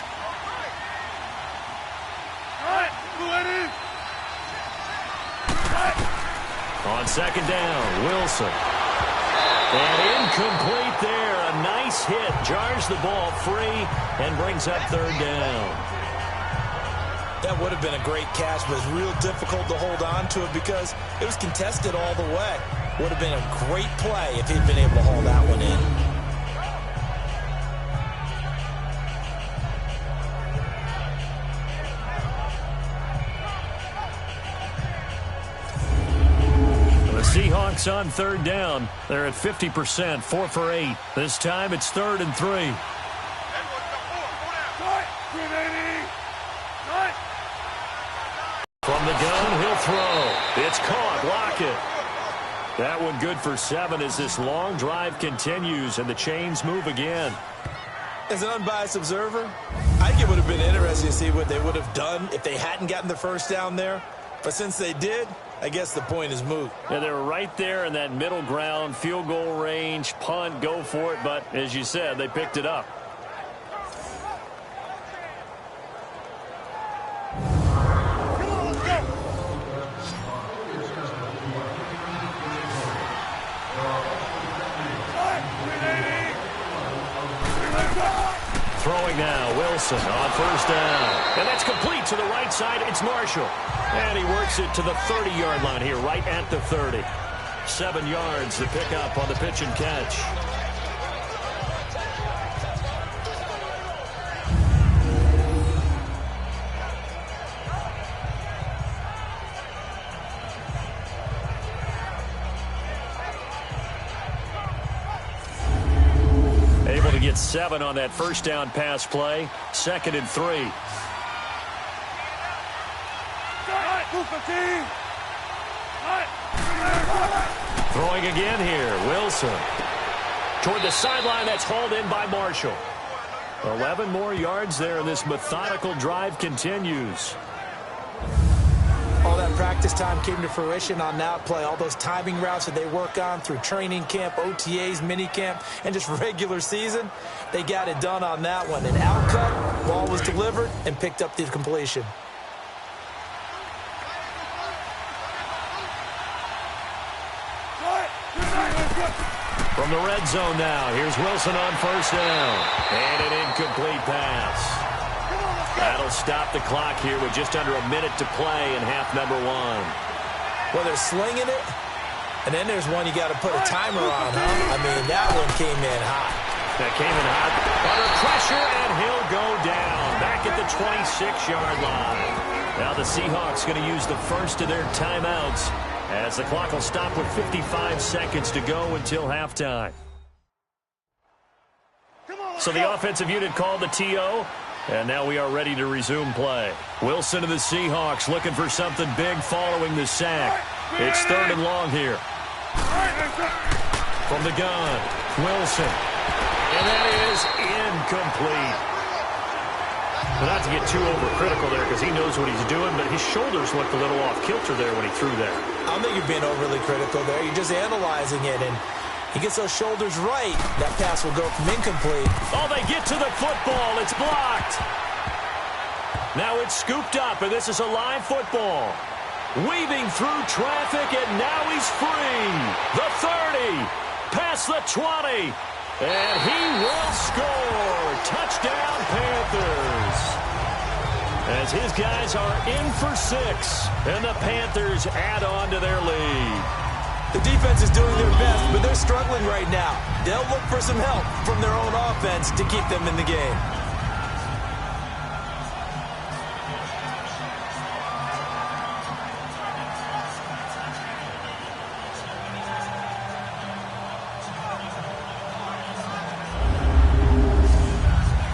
On second down, Wilson. And incomplete there. A nice hit. Jars the ball free and brings up third down. That would have been a great catch, but it's real difficult to hold on to it because it was contested all the way. Would have been a great play if he'd been able to haul that one in. The Seahawks on third down. They're at 50%, 4 for 8. This time it's 3rd and 3. From the gun, he'll throw. It's caught. Lockett. That one good for 7 as this long drive continues and the chains move again. As an unbiased observer, I think it would have been interesting to see what they would have done if they hadn't gotten the first down there. But since they did, I guess the point is moot. Yeah, they were right there in that middle ground, field goal range, punt, go for it. But as you said, they picked it up. Throwing now, Wilson on first down. And that's complete to the right side. It's Marshall. And he works it to the 30-yard line here, right at the 30. 7 yards to pick up on the pitch and catch. Able to get 7 on that first down pass play. 2nd and 3. Throwing again here, Wilson. Toward the sideline, that's hauled in by Marshall. 11 more yards there, and this methodical drive continues. All that practice time came to fruition on that play. All those timing routes that they work on through training camp, OTAs, minicamp, and just regular season, they got it done on that one. An outcut, ball was delivered, and picked up the completion. From the red zone now, here's Wilson on first down. And an incomplete pass. That'll stop the clock here with just under a minute to play in half number 1. Well, they're slinging it, and then there's one you got to put a timer on, huh? I mean, that one came in hot. That came in hot. Under pressure, and he'll go down. Back at the 26-yard line. Now the Seahawks going to use the first of their timeouts, as the clock will stop with 55 seconds to go until halftime. So the offensive unit called the TO, and now we are ready to resume play. Wilson of the Seahawks looking for something big following the sack. It's 3rd and long here. From the gun, Wilson. And that is incomplete. Well, not to get too overcritical there because he knows what he's doing, but his shoulders looked a little off kilter there when he threw that. I don't think you're being overly critical there. You're just analyzing it, and he gets those shoulders right. That pass will go from incomplete. Oh, they get to the football. It's blocked. Now it's scooped up, and this is a live football. Weaving through traffic, and now he's free. The 30, past the 20, and he will score. Touchdown, Panthers. As his guys are in for 6, and the Panthers add on to their lead. The defense is doing their best, but they're struggling right now. They'll look for some help from their own offense to keep them in the game.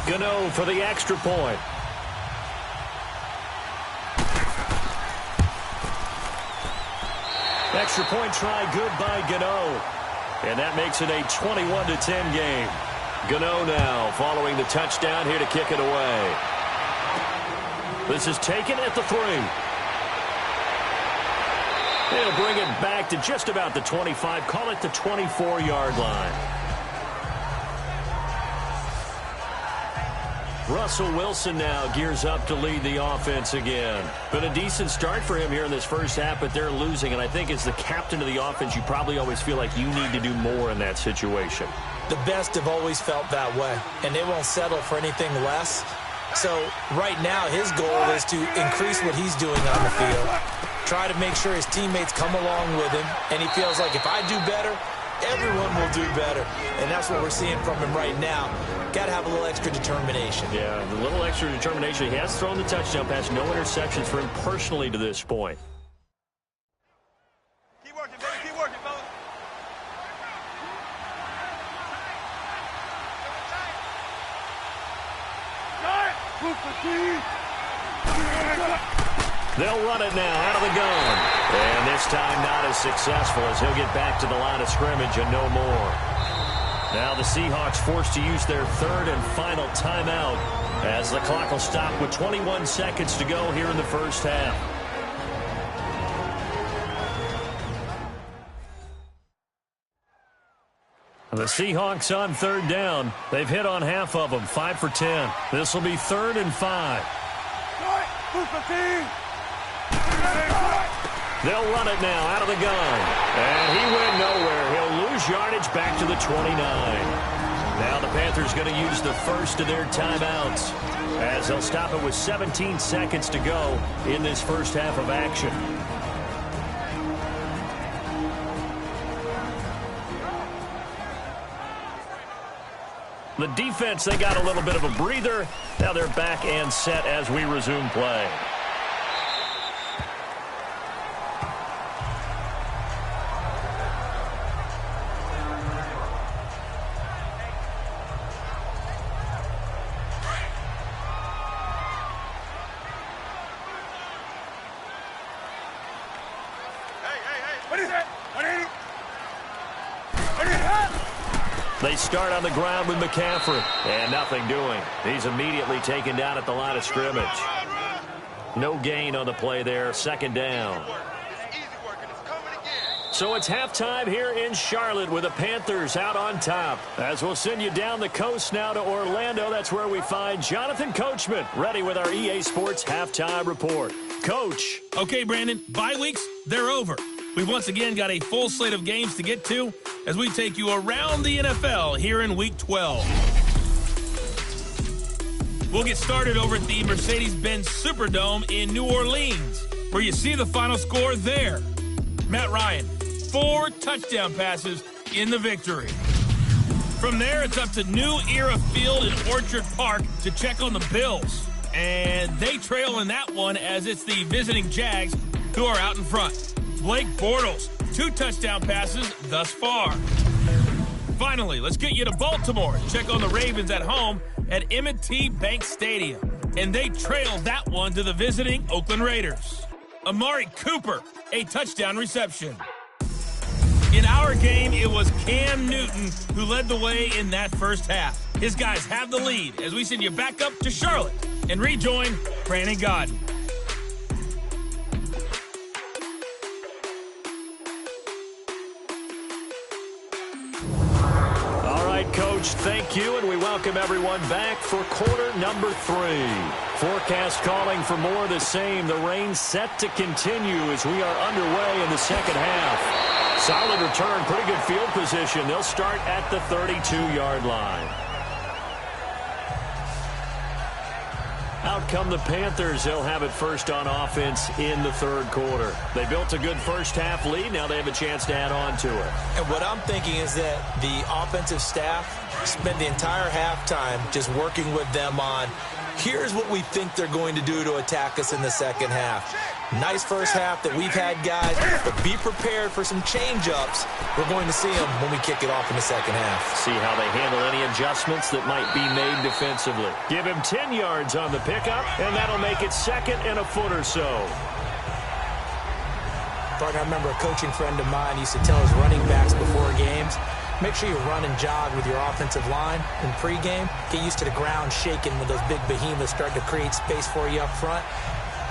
Gano for the extra point. Extra point try good by Gano. And that makes it a 21-10 game. Gano now following the touchdown here to kick it away. This is taken at the 3. They'll bring it back to just about the 25. Call it the 24-yard line. Russell Wilson now gears up to lead the offense again. Been a decent start for him here in this first half, but they're losing. And I think as the captain of the offense, you probably always feel like you need to do more in that situation. The best have always felt that way, and they won't settle for anything less. So right now his goal is to increase what he's doing on the field, try to make sure his teammates come along with him, and he feels like if I do better, everyone will do better. And that's what we're seeing from him right now. Got to have a little extra determination. Yeah, the little extra determination. He has thrown the touchdown pass. No interceptions for him personally to this point. Keep working, baby. Keep working, fellas. They'll run it now out of the gun. And this time not as successful as he'll get back to the line of scrimmage and no more. Now the Seahawks forced to use their 3rd and final timeout as the clock will stop with 21 seconds to go here in the first half. The Seahawks on 3rd down. They've hit on half of them, 5 for 10. This will be 3rd and 5. They'll run it now out of the gun. And he went nowhere. He'll lose yardage back to the 29. Now the Panthers going to use the first of their timeouts as they'll stop it with 17 seconds to go in this first half of action. The defense, they got a little bit of a breather. Now they're back and set as we resume play. They start on the ground with McCaffrey, and nothing doing. He's immediately taken down at the line of scrimmage. No gain on the play there, 2nd down. So it's halftime here in Charlotte with the Panthers out on top. As we'll send you down the coast now to Orlando, that's where we find Jonathan Coachman, ready with our EA Sports Halftime Report. Coach. Okay, Brandon, bye weeks, they're over. We've once again got a full slate of games to get to as we take you around the NFL here in Week 12. We'll get started over at the Mercedes-Benz Superdome in New Orleans, where you see the final score there. Matt Ryan, 4 touchdown passes in the victory. From there, it's up to New Era Field in Orchard Park to check on the Bills. And they trail in that one as it's the visiting Jags who are out in front. Blake Bortles, 2 touchdown passes thus far. Finally, let's get you to Baltimore. Check on the Ravens at home at M&T Bank Stadium. And they trail that one to the visiting Oakland Raiders. Amari Cooper, a touchdown reception. In our game, it was Cam Newton who led the way in that first half. His guys have the lead as we send you back up to Charlotte And rejoin Brandon Godden. Coach, thank you, and we welcome everyone back for quarter number 3. Forecast calling for more of the same. The rain set to continue as we are underway in the second half. Solid return, pretty good field position. They'll start at the 32-yard line. Out come the Panthers. They'll have it first on offense in the third quarter. They built a good first half lead. Now they have a chance to add on to it. And what I'm thinking is that the offensive staff spent the entire halftime just working with them on, here's what we think they're going to do to attack us in the second half. Nice first half that we've had, guys, but be prepared for some change-ups. We're going to see them when we kick it off in the second half. See how they handle any adjustments that might be made defensively. Give him 10 yards on the pickup, and that'll make it second and a foot or so. I remember a coaching friend of mine used to tell his running backs before games, make sure you run and jog with your offensive line in pregame. Get used to the ground shaking when those big behemoths start to create space for you up front.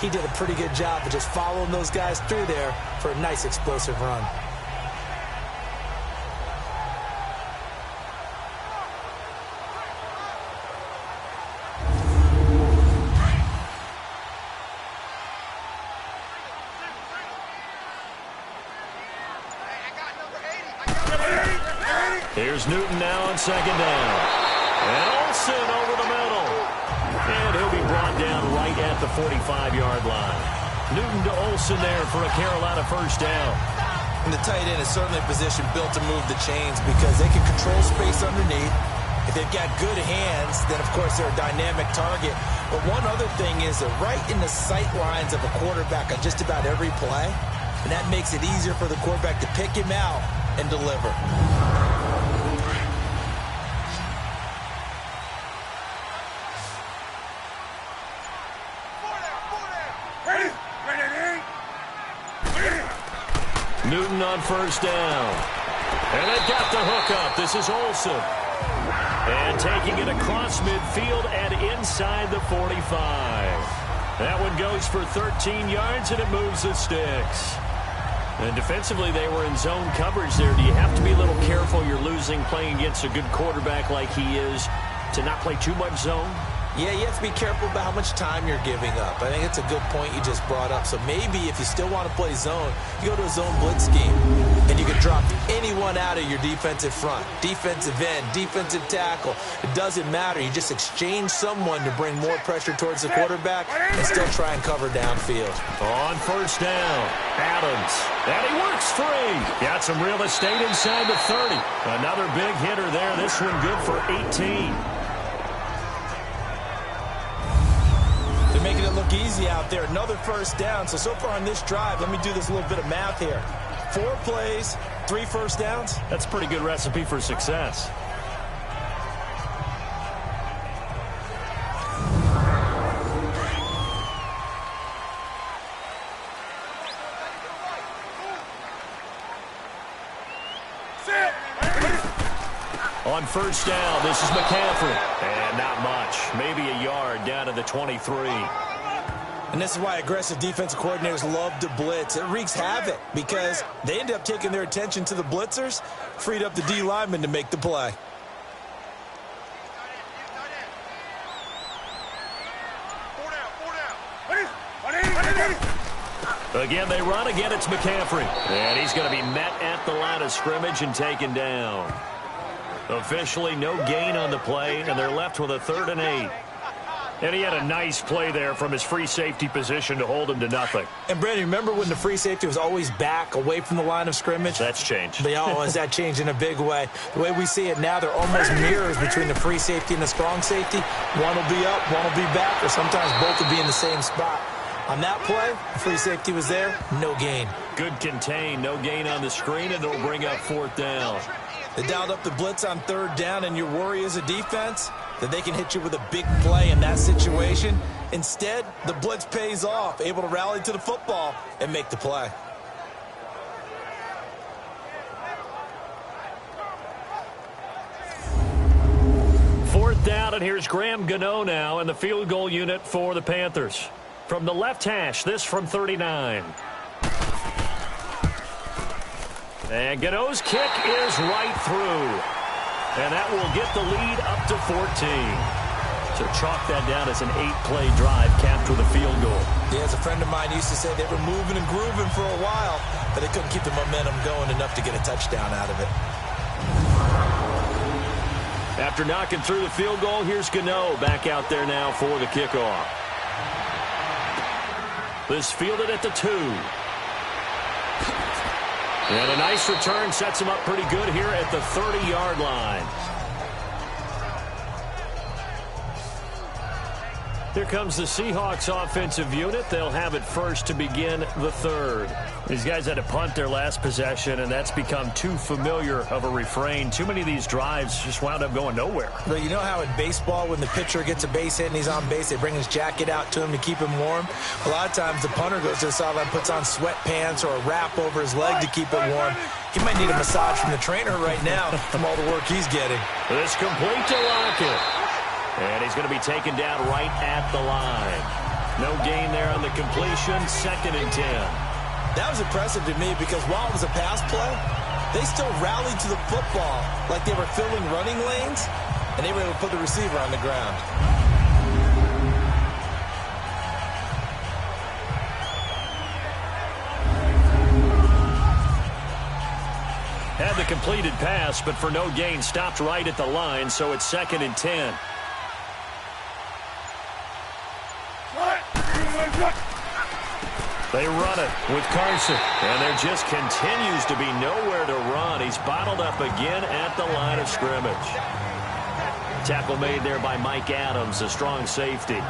He did a pretty good job of just following those guys through there for a nice explosive run. Here's Newton now on second down. And Olsen over the middle. And he'll be brought down right at the 45-yard line. Newton to Olsen there for a Carolina first down. And the tight end is certainly a position built to move the chains because they can control space underneath. If they've got good hands, then, of course, they're a dynamic target. But one other thing is they're right in the sight lines of a quarterback on just about every play. And that makes it easier for the quarterback to pick him out and deliver. Newton on first down. And they got the hook up. This is Olsen. And taking it across midfield and inside the 45. That one goes for 13 yards, and it moves the sticks. And defensively, they were in zone coverage there. Do you have to be a little careful? You're losing playing against a good quarterback like he is to not play too much zone? Yeah, you have to be careful about how much time you're giving up. I think it's a good point you just brought up. So maybe if you still want to play zone, you go to a zone blitz scheme, and you can drop anyone out of your defensive front, defensive end, defensive tackle. It doesn't matter. You just exchange someone to bring more pressure towards the quarterback and still try and cover downfield. On first down, Adams. And he works free. Got some real estate inside the 30. Another big hitter there. This one good for 18. Making it look easy out there. Another first down. So far on this drive, let me do this little bit of math here. 4 plays, 3 first downs. That's a pretty good recipe for success. On first down, this is McCaffrey. And not much. Maybe a yard down to the 23. And this is why aggressive defensive coordinators love to blitz. It wreaks havoc because they end up taking their attention to the blitzers, freed up the D lineman to make the play. Again, they run. Again, it's McCaffrey. And he's going to be met at the line of scrimmage and taken down. Officially, no gain on the play, and they're left with a 3rd and 8. And he had a nice play there from his free safety position to hold him to nothing. And, Brandon, remember when the free safety was always back away from the line of scrimmage? That's changed. That changed in a big way. The way we see it now, they're almost mirrors between the free safety and the strong safety. One will be up, one will be back, or sometimes both will be in the same spot. On that play, the free safety was there, no gain. Good contain, no gain on the screen, and it'll bring up 4th down. They dialed up the blitz on 3rd down, and your worry as a defense that they can hit you with a big play in that situation. Instead, the blitz pays off, able to rally to the football and make the play. Fourth down out, and here's Graham Gano now in the field goal unit for the Panthers. From the left hash, this from 39. And Gano's kick is right through. And that will get the lead up to 14. So chalk that down as an 8-play drive capped with a field goal. Yeah, as a friend of mine used to say, they were moving and grooving for a while, but they couldn't keep the momentum going enough to get a touchdown out of it. After knocking through the field goal, here's Gano back out there now for the kickoff. This fielded at the 2. And a nice return sets him up pretty good here at the 30-yard line. Here comes the Seahawks offensive unit. They'll have it first to begin the third. These guys had to punt their last possession, and that's become too familiar of a refrain. Too many of these drives just wound up going nowhere. Well, you know how in baseball, when the pitcher gets a base hit and he's on base, they bring his jacket out to him to keep him warm? A lot of times the punter goes to the sideline, puts on sweatpants or a wrap over his leg to keep it warm. He might need a massage from the trainer right now from all the work he's getting. This complete to Lockett. And he's going to be taken down right at the line. No gain there on the completion, 2nd and 10. That was impressive to me because while it was a pass play, they still rallied to the football like they were filling running lanes, and they were able to put the receiver on the ground. Had the completed pass, but for no gain, stopped right at the line, so it's 2nd and 10. They run it with Carson, and there just continues to be nowhere to run. He's bottled up again at the line of scrimmage. Tackle made there by Mike Adams, a strong safety.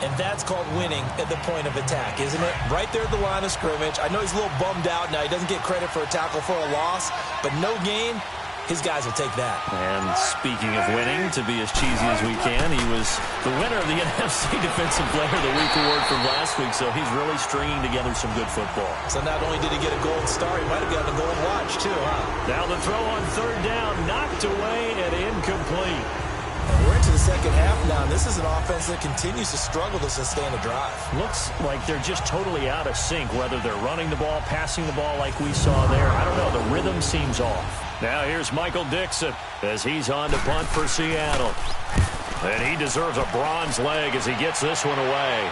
And that's called winning at the point of attack, isn't it? Right there at the line of scrimmage. I know he's a little bummed out now. He doesn't get credit for a tackle for a loss, but no gain. His guys will take that. And speaking of winning, to be as cheesy as we can, he was the winner of the NFC Defensive Player of the Week award from last week, so he's really stringing together some good football. So not only did he get a gold star, he might have gotten a gold watch too, huh? Now the throw on 3rd down, knocked away and incomplete. We're into the second half now, and this is an offense that continues to struggle to sustain a drive. Looks like they're just totally out of sync, whether they're running the ball, passing the ball like we saw there. I don't know. The rhythm seems off. Now here's Michael Dixon as he's on to punt for Seattle. And he deserves a bronze leg as he gets this one away.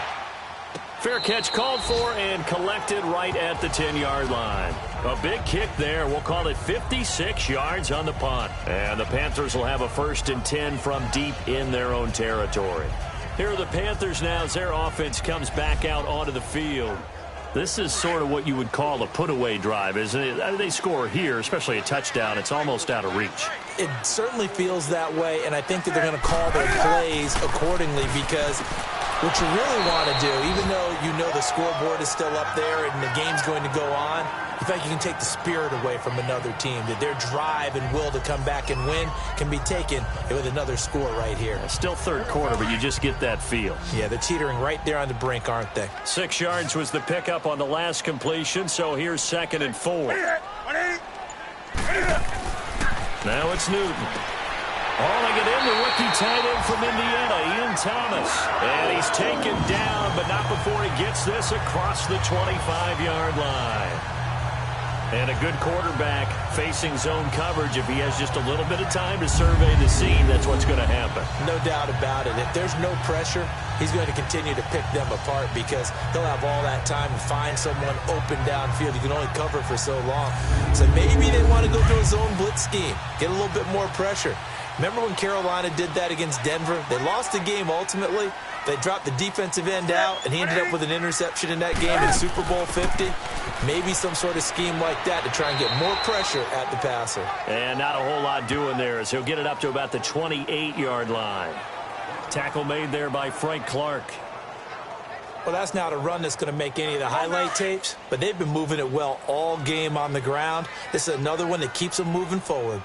Fair catch called for and collected right at the 10-yard line. A big kick there. We'll call it 56 yards on the punt. And the Panthers will have a 1st and 10 from deep in their own territory. Here are the Panthers now as their offense comes back out onto the field. This is sort of what you would call a put-away drive, isn't it? They score here, especially a touchdown. It's almost out of reach. It certainly feels that way, and I think that they're going to call their plays accordingly because what you really want to do, even though you know the scoreboard is still up there and the game's going to go on, you think you can take the spirit away from another team, that their drive and will to come back and win can be taken with another score right here. Still 3rd quarter, but you just get that feel. Yeah, they're teetering right there on the brink, aren't they? 6 yards was the pickup on the last completion, so here's 2nd and 4. Now it's Newton. Hauling it in, the rookie tight end from Indiana, Ian Thomas. And he's taken down, but not before he gets this across the 25-yard line. And a good quarterback facing zone coverage. If he has just a little bit of time to survey the scene, that's what's going to happen. No doubt about it. If there's no pressure, he's going to continue to pick them apart because he'll have all that time to find someone open downfield. You can only cover for so long. So maybe they want to go to a zone blitz scheme, get a little bit more pressure. Remember when Carolina did that against Denver? They lost the game ultimately. They dropped the defensive end out, and he ended up with an interception in that game in Super Bowl 50. Maybe some sort of scheme like that to try and get more pressure at the passer. And not a whole lot doing there as he'll get it up to about the 28-yard line. Tackle made there by Frank Clark. Well, that's not a run that's going to make any of the highlight tapes, but they've been moving it well all game on the ground. This is another one that keeps them moving forward.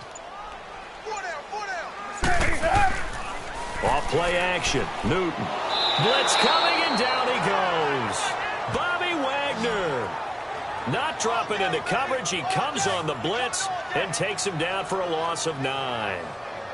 Off play action. Newton. Blitz coming, and down he goes. Bobby Wagner. Not dropping into coverage. He comes on the blitz and takes him down for a loss of 9.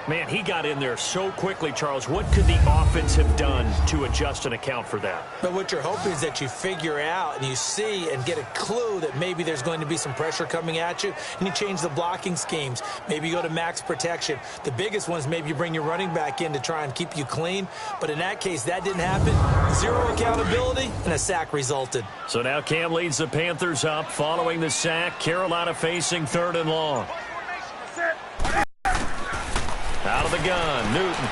Man, he got in there so quickly, Charles. What could the offense have done to adjust and account for that? But what you're hoping is that you figure out and you see and get a clue that maybe there's going to be some pressure coming at you, and you change the blocking schemes. Maybe you go to max protection. The biggest one is maybe you bring your running back in to try and keep you clean. But in that case, that didn't happen. Zero accountability, and a sack resulted. So now Cam leads the Panthers up following the sack. Carolina facing 3rd and long. Out of the gun, Newton.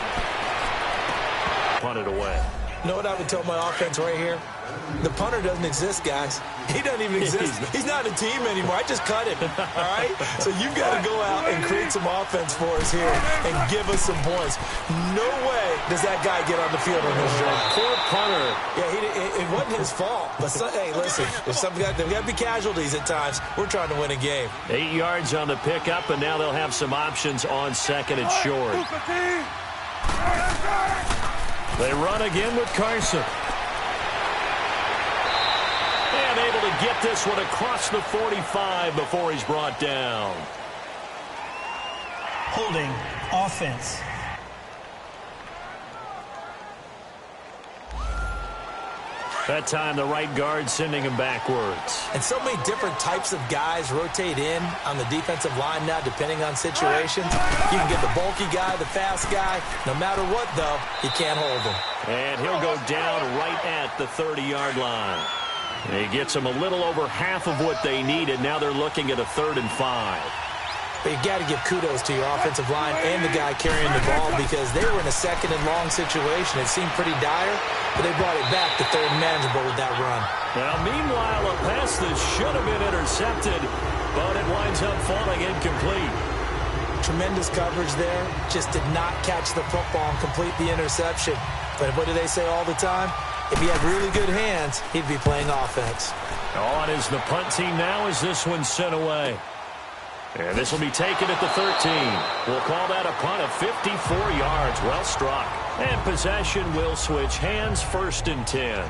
Punted away. You know what I would tell my offense right here? The punter doesn't exist, guys. He doesn't even exist. He's not a team anymore. I just cut him, all right? So you've got to go out and create some offense for us here and give us some points. No way does that guy get on the field on this drive. Poor punter. Yeah, it wasn't his fault. But, hey, listen, there's there got to be casualties at times. We're trying to win a game. 8 yards on the pickup, and now they'll have some options on 2nd and short. They run again with Carson. And able to get this one across the 45 before he's brought down. Holding offense. That time the right guard sending him backwards. And so many different types of guys rotate in on the defensive line now, depending on situations. You can get the bulky guy, the fast guy. No matter what, though, you can't hold him. And he'll go down right at the 30-yard line. And he gets them a little over half of what they needed. Now they're looking at a 3rd and 5. But you got to give kudos to your offensive line and the guy carrying the ball, because they were in a 2nd and long situation. It seemed pretty dire, but they brought it back to 3rd and manageable with that run. Now, meanwhile, a pass that should have been intercepted, but it winds up falling incomplete. Tremendous coverage there. Just did not catch the football and complete the interception. But what do they say all the time? If he had really good hands, he'd be playing offense. On is the punt team now as this one's sent away. And this will be taken at the 13. We'll call that a punt of 54 yards. Well struck. And possession will switch hands, 1st and 10.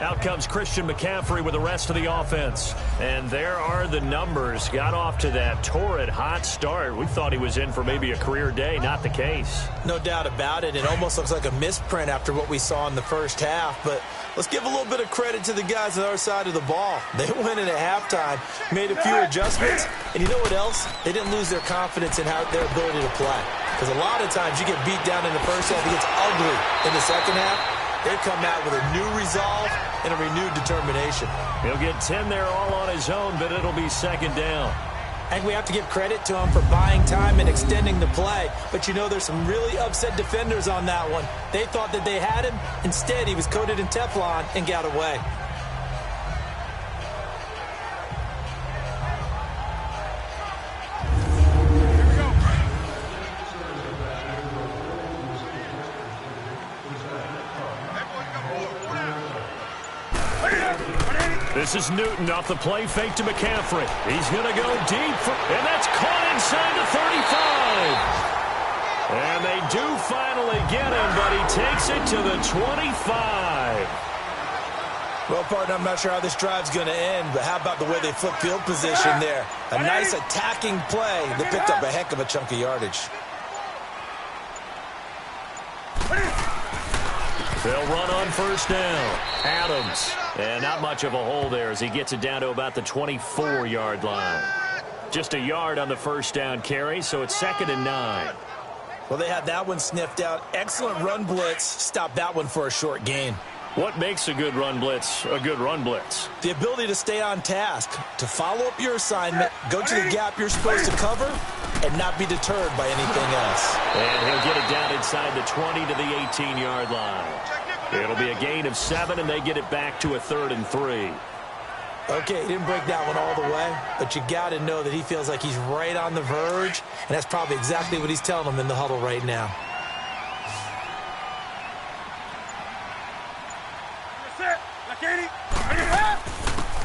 Out comes Christian McCaffrey with the rest of the offense. And there are the numbers. Got off to that torrid hot start. We thought he was in for maybe a career day. Not the case. No doubt about it. It almost looks like a misprint after what we saw in the first half. But let's give a little bit of credit to the guys on our side of the ball. They went in at halftime, made a few adjustments. And you know what else? They didn't lose their confidence in their ability to play. Because a lot of times you get beat down in the first half, it gets ugly in the second half. They come out with a new resolve and a renewed determination. He'll get 10 there all on his own, but it'll be 2nd down. I think we have to give credit to him for buying time and extending the play. But, you know, there's some really upset defenders on that one. They thought that they had him. Instead, he was coated in Teflon and got away. This is Newton off the play fake to McCaffrey. He's going to go deep, and that's caught inside the 35. And they do finally get him, but he takes it to the 25. Well, partner, I'm not sure how this drive's going to end, but how about the way they flip field position there? A nice attacking play that picked up a heck of a chunk of yardage. They'll run on 1st down. Adams. And not much of a hole there as he gets it down to about the 24-yard line. Just a yard on the 1st down carry, so it's 2nd and 9. Well, they had that one sniffed out. Excellent run blitz. Stop that one for a short gain. What makes a good run blitz a good run blitz? The ability to stay on task, to follow up your assignment, go to the gap you're supposed to cover, and not be deterred by anything else. And he'll get it down inside the 20 to the 18-yard line. It'll be a gain of 7, and they get it back to a 3rd and 3. Okay, he didn't break that one all the way, but you got to know that he feels like he's right on the verge, and that's probably exactly what he's telling them in the huddle right now.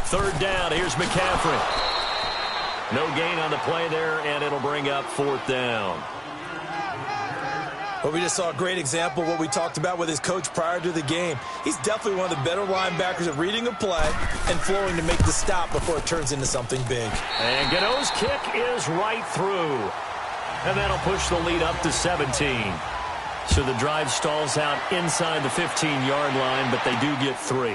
Third down, here's McCaffrey. No gain on the play there, and it'll bring up 4th down. Well, we just saw a great example of what we talked about with his coach prior to the game. He's definitely one of the better linebackers at reading a play and flowing to make the stop before it turns into something big. And Gano's kick is right through. And that'll push the lead up to 17. So the drive stalls out inside the 15-yard line, but they do get 3.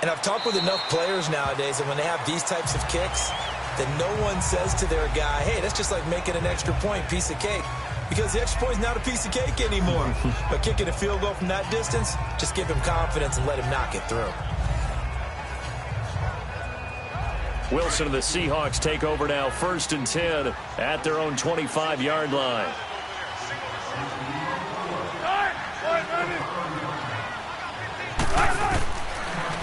And I've talked with enough players nowadays, and when they have these types of kicks, then no one says to their guy, hey, that's just like making an extra point, piece of cake. Because the extra point is not a piece of cake anymore. But kicking a field goal from that distance, just give him confidence and let him knock it through. Wilson and the Seahawks take over now, 1st and 10 at their own 25-yard line.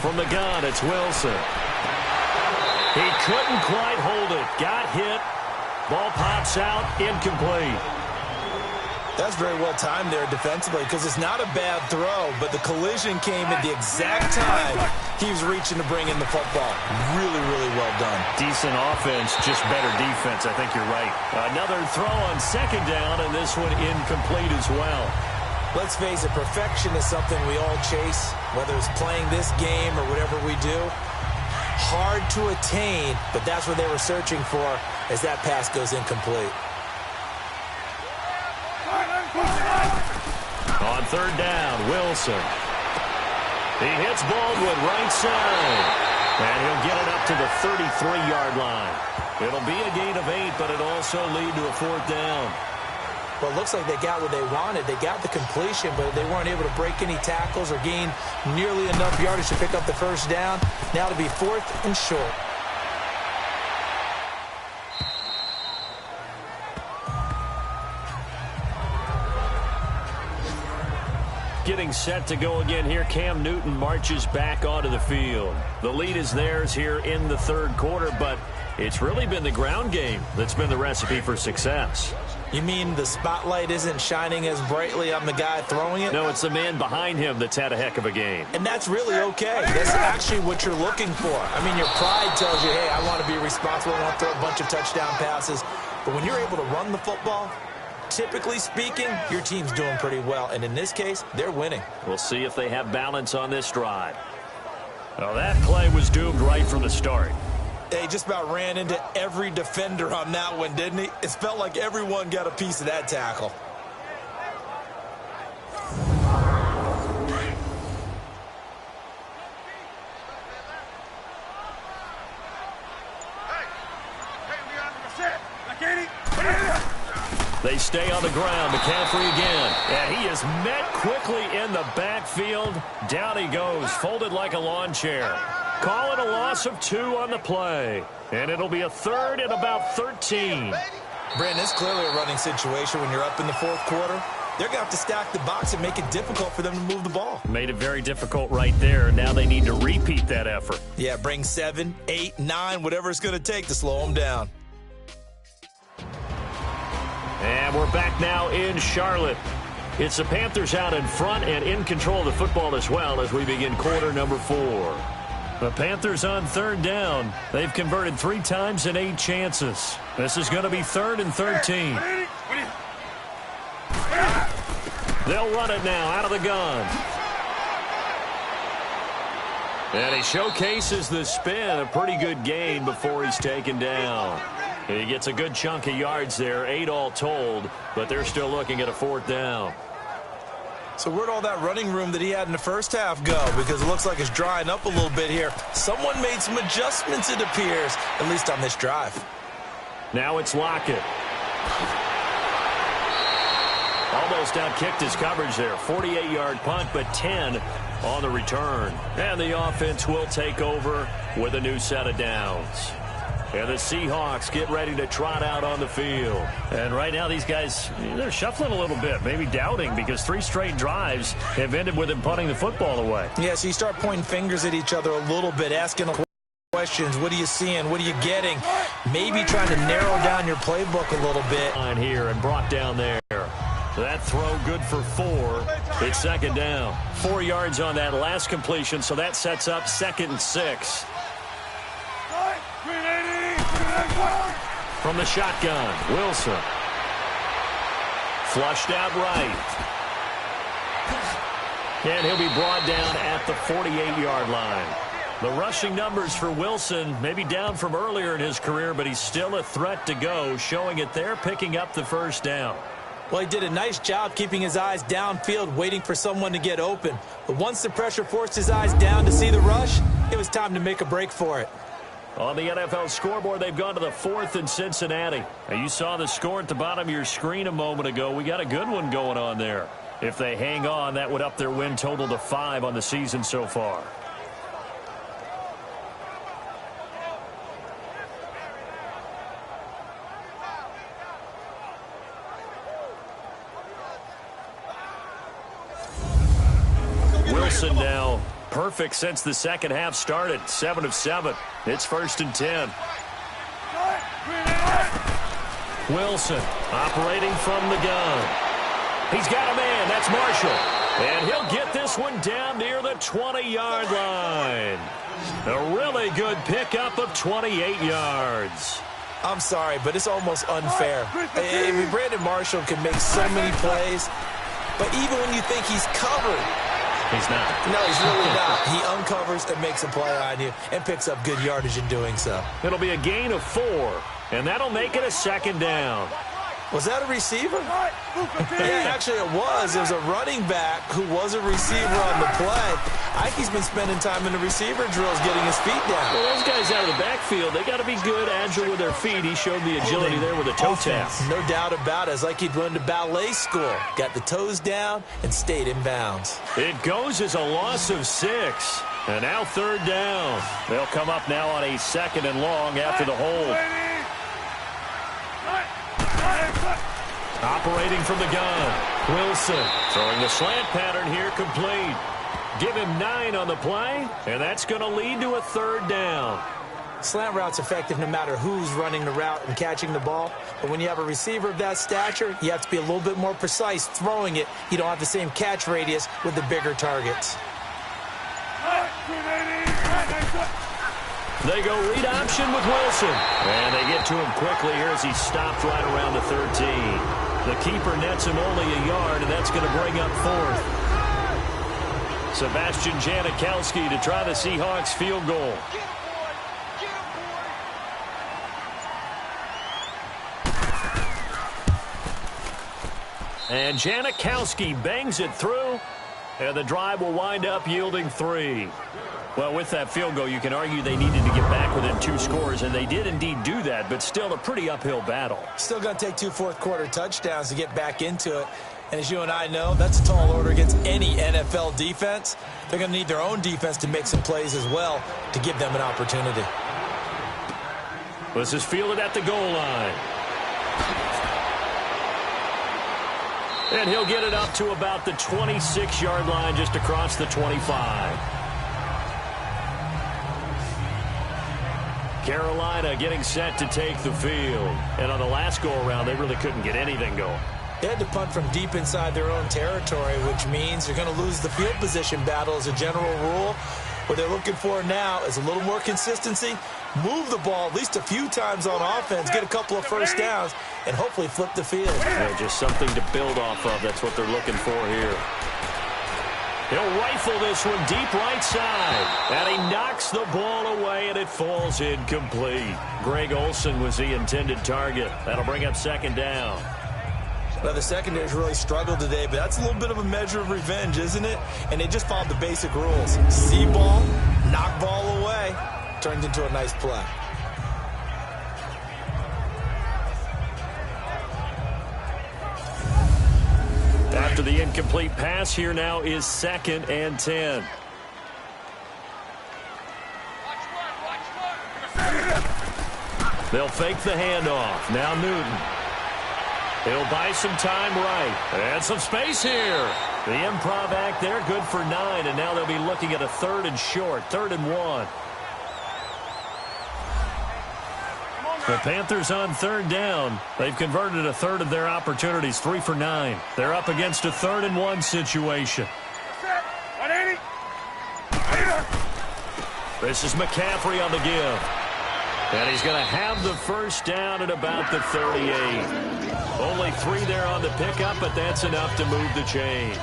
From the gun, it's Wilson. He couldn't quite hold it. Got hit. Ball pops out, incomplete. That's very well timed there defensively because it's not a bad throw, but the collision came at the exact time he was reaching to bring in the football. Really, really well done. Decent offense, just better defense. I think you're right. Another throw on 2nd down, and this one incomplete as well. Let's face it, perfection is something we all chase, whether it's playing this game or whatever we do. Hard to attain, but that's what they were searching for as that pass goes incomplete. On 3rd down, Wilson. He hits Baldwin right side. And he'll get it up to the 33-yard line. It'll be a gain of 8, but it'll also lead to a 4th down. Well, it looks like they got what they wanted. They got the completion, but they weren't able to break any tackles or gain nearly enough yardage to pick up the 1st down. Now to be 4th and short. Getting set to go again here. Cam Newton marches back onto the field. The lead is theirs here in the 3rd quarter, but it's really been the ground game that's been the recipe for success. You mean the spotlight isn't shining as brightly on the guy throwing it? No, it's the man behind him that's had a heck of a game. And that's really okay. That's actually what you're looking for. I mean, your pride tells you, hey, I want to be responsible. I want to throw a bunch of touchdown passes. But when you're able to run the football, typically speaking, your team's doing pretty well. And in this case, they're winning. We'll see if they have balance on this drive. Well, that play was doomed right from the start. He just about ran into every defender on that one, didn't he? It felt like everyone got a piece of that tackle. They stay on the ground. McCaffrey again. And he is met quickly in the backfield. Down he goes, folded like a lawn chair. Call it a loss of 2 on the play. And it'll be a 3rd and about 13. Brandon, it's clearly a running situation when you're up in the 4th quarter. They're going to have to stack the box and make it difficult for them to move the ball. Made it very difficult right there. Now they need to repeat that effort. Yeah, bring 7, 8, 9, whatever it's going to take to slow them down. And we're back now in Charlotte. It's the Panthers out in front and in control of the football as well as we begin quarter number 4. The Panthers on 3rd down. They've converted 3 times in 8 chances. This is going to be 3rd and 13. They'll run it now out of the gun. And he showcases the spin. A pretty good gain before he's taken down. He gets a good chunk of yards there, 8 all told, but they're still looking at a 4th down. So where'd all that running room that he had in the first half go? Because it looks like it's drying up a little bit here. Someone made some adjustments, it appears, at least on this drive. Now it's Lockett. Almost outkicked his coverage there. 48-yard punt, but 10 on the return. And the offense will take over with a new set of downs. And the Seahawks get ready to trot out on the field. And right now these guys, they're shuffling a little bit, maybe doubting, because 3 straight drives have ended with them punting the football away. Yeah, so you start pointing fingers at each other a little bit, asking questions. What are you seeing? What are you getting? Maybe trying to narrow down your playbook a little bit. On here and brought down there. That throw good for 4. It's 2nd down. 4 yards on that last completion, so that sets up 2nd and 6. From the shotgun, Wilson. Flushed out right. And he'll be brought down at the 48-yard line. The rushing numbers for Wilson, maybe down from earlier in his career, but he's still a threat to go, showing it there, picking up the first down. Well, he did a nice job keeping his eyes downfield, waiting for someone to get open. But once the pressure forced his eyes down to see the rush, it was time to make a break for it. On the NFL scoreboard, they've gone to the 4th in Cincinnati. Now, you saw the score at the bottom of your screen a moment ago. We got a good one going on there. If they hang on, that would up their win total to 5 on the season so far. Wilson now perfect since the second half started. 7 of 7. It's 1st and 10. Wilson operating from the gun. He's got a man. That's Marshall. And he'll get this one down near the 20-yard line. A really good pickup of 28 yards. I'm sorry, but it's almost unfair. I mean, Brandon Marshall can make so many plays, but even when you think he's covered, he's not. No, he's really not. He uncovers and makes a play on you and picks up good yardage in doing so. It'll be a gain of 4, and that'll make it a 2nd down. Was that a receiver? Yeah, actually it was. It was a running back who was a receiver on the play. I think he's been spending time in the receiver drills getting his feet down. Well, those guys out of the backfield, they got to be good, agile with their feet. He showed the agility there with a toe tap. No doubt about it. It's like he'd run to ballet school. Got the toes down and stayed in bounds. It goes as a loss of 6. And now 3rd down. They'll come up now on a 2nd and long after the hold. Operating from the gun. Wilson throwing the slant pattern here complete. Give him 9 on the play, and that's going to lead to a 3rd down. Slant route's effective no matter who's running the route and catching the ball. But when you have a receiver of that stature, you have to be a little bit more precise throwing it. You don't have the same catch radius with the bigger targets. They go read option with Wilson. And they get to him quickly here as he stopped right around the 13. The keeper nets him only a yard, and that's going to bring up 4th. Sebastian Janikowski to try the Seahawks field goal. And Janikowski bangs it through, and the drive will wind up yielding 3. Well, with that field goal, you can argue they needed to get back within 2 scores, and they did indeed do that, but still a pretty uphill battle. Still going to take 2 fourth-quarter touchdowns to get back into it. And as you and I know, that's a tall order against any NFL defense. They're going to need their own defense to make some plays as well to give them an opportunity. This is fielded at the goal line. And he'll get it up to about the 26-yard line, just across the 25. Carolina getting set to take the field. And on the last go-around, they really couldn't get anything going. They had to punt from deep inside their own territory, which means they're going to lose the field position battle as a general rule. What they're looking for now is a little more consistency, move the ball at least a few times on offense, get a couple of first downs, and hopefully flip the field. Yeah, just something to build off of. That's what they're looking for here. He'll rifle this one deep right side. And he knocks the ball away, and it falls incomplete. Greg Olsen was the intended target. That'll bring up 2nd down. Well, the secondary's really struggled today, but that's a little bit of a measure of revenge, isn't it? And they just followed the basic rules. See ball, knock ball away. Turned into a nice play. After the incomplete pass, here now is 2nd and 10. They'll fake the handoff. Now Newton. He'll buy some time right. And some space here. The improv act there, good for 9. And now they'll be looking at a 3rd and short, 3rd and 1. The Panthers on 3rd down. They've converted a 1/3 of their opportunities, 3 for 9. They're up against a 3rd and 1 situation. This is McCaffrey on the give. And he's going to have the first down at about the 38. Only 3 there on the pickup, but that's enough to move the chains.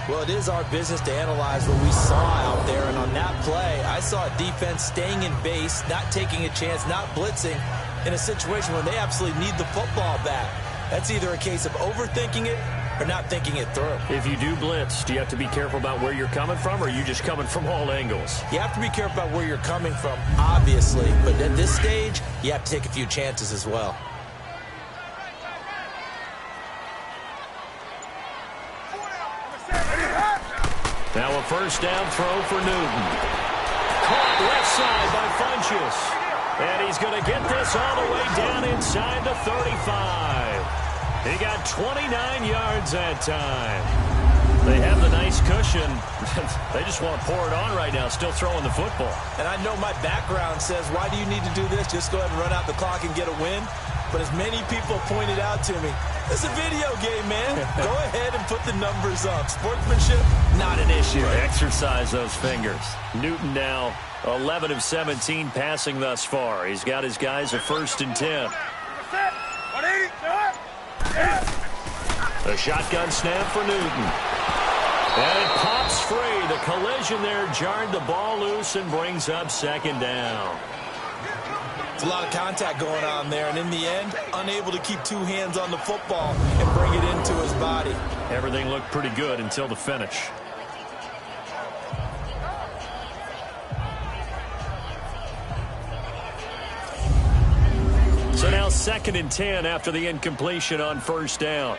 Well, it is our business to analyze what we saw out there, and on that play, I saw a defense staying in base, not taking a chance, not blitzing in a situation where they absolutely need the football back. That's either a case of overthinking it or not thinking it through. If you do blitz, do you have to be careful about where you're coming from, or are you just coming from all angles? You have to be careful about where you're coming from, obviously, but at this stage, you have to take a few chances as well. Now a first down throw for Newton. Caught left side by Funchess. And he's going to get this all the way down inside the 35. He got 29 yards that time. They have the nice cushion. They just want to pour it on right now, still throwing the football. And I know my background says, why do you need to do this? Just go ahead and run out the clock and get a win. But as many people pointed out to me, it's a video game, man. Go ahead and put the numbers up. Sportsmanship, not an issue. Exercise those fingers. Newton now 11 of 17 passing thus far. He's got his guys a 1st and 10. A shotgun snap for Newton. And it pops free. The collision there jarred the ball loose and brings up 2nd down. It's a lot of contact going on there, and in the end, unable to keep two hands on the football and bring it into his body. Everything looked pretty good until the finish. So now 2nd and 10 after the incompletion on 1st down.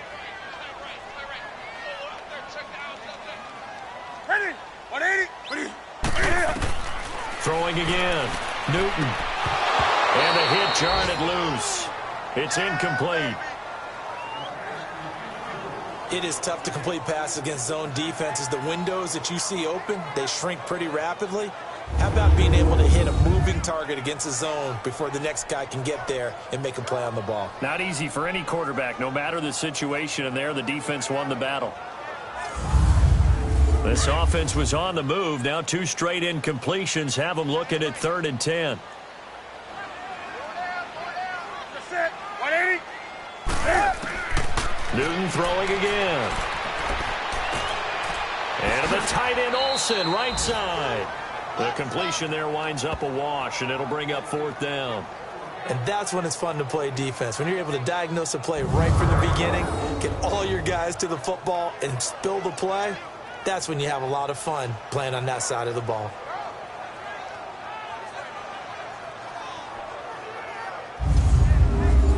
Throwing again. Newton. And a hit jarred it loose. It's incomplete. It is tough to complete passes against zone defenses. The windows that you see open, they shrink pretty rapidly. How about being able to hit a moving target against a zone before the next guy can get there and make a play on the ball? Not easy for any quarterback, no matter the situation, and there the defense won the battle. This offense was on the move. Now 2 straight incompletions have them looking at 3rd and 10. Newton throwing again. And the tight end Olsen, right side. The completion there winds up a wash, and it'll bring up 4th down. And that's when it's fun to play defense. When you're able to diagnose a play right from the beginning, get all your guys to the football, and spill the play, that's when you have a lot of fun playing on that side of the ball.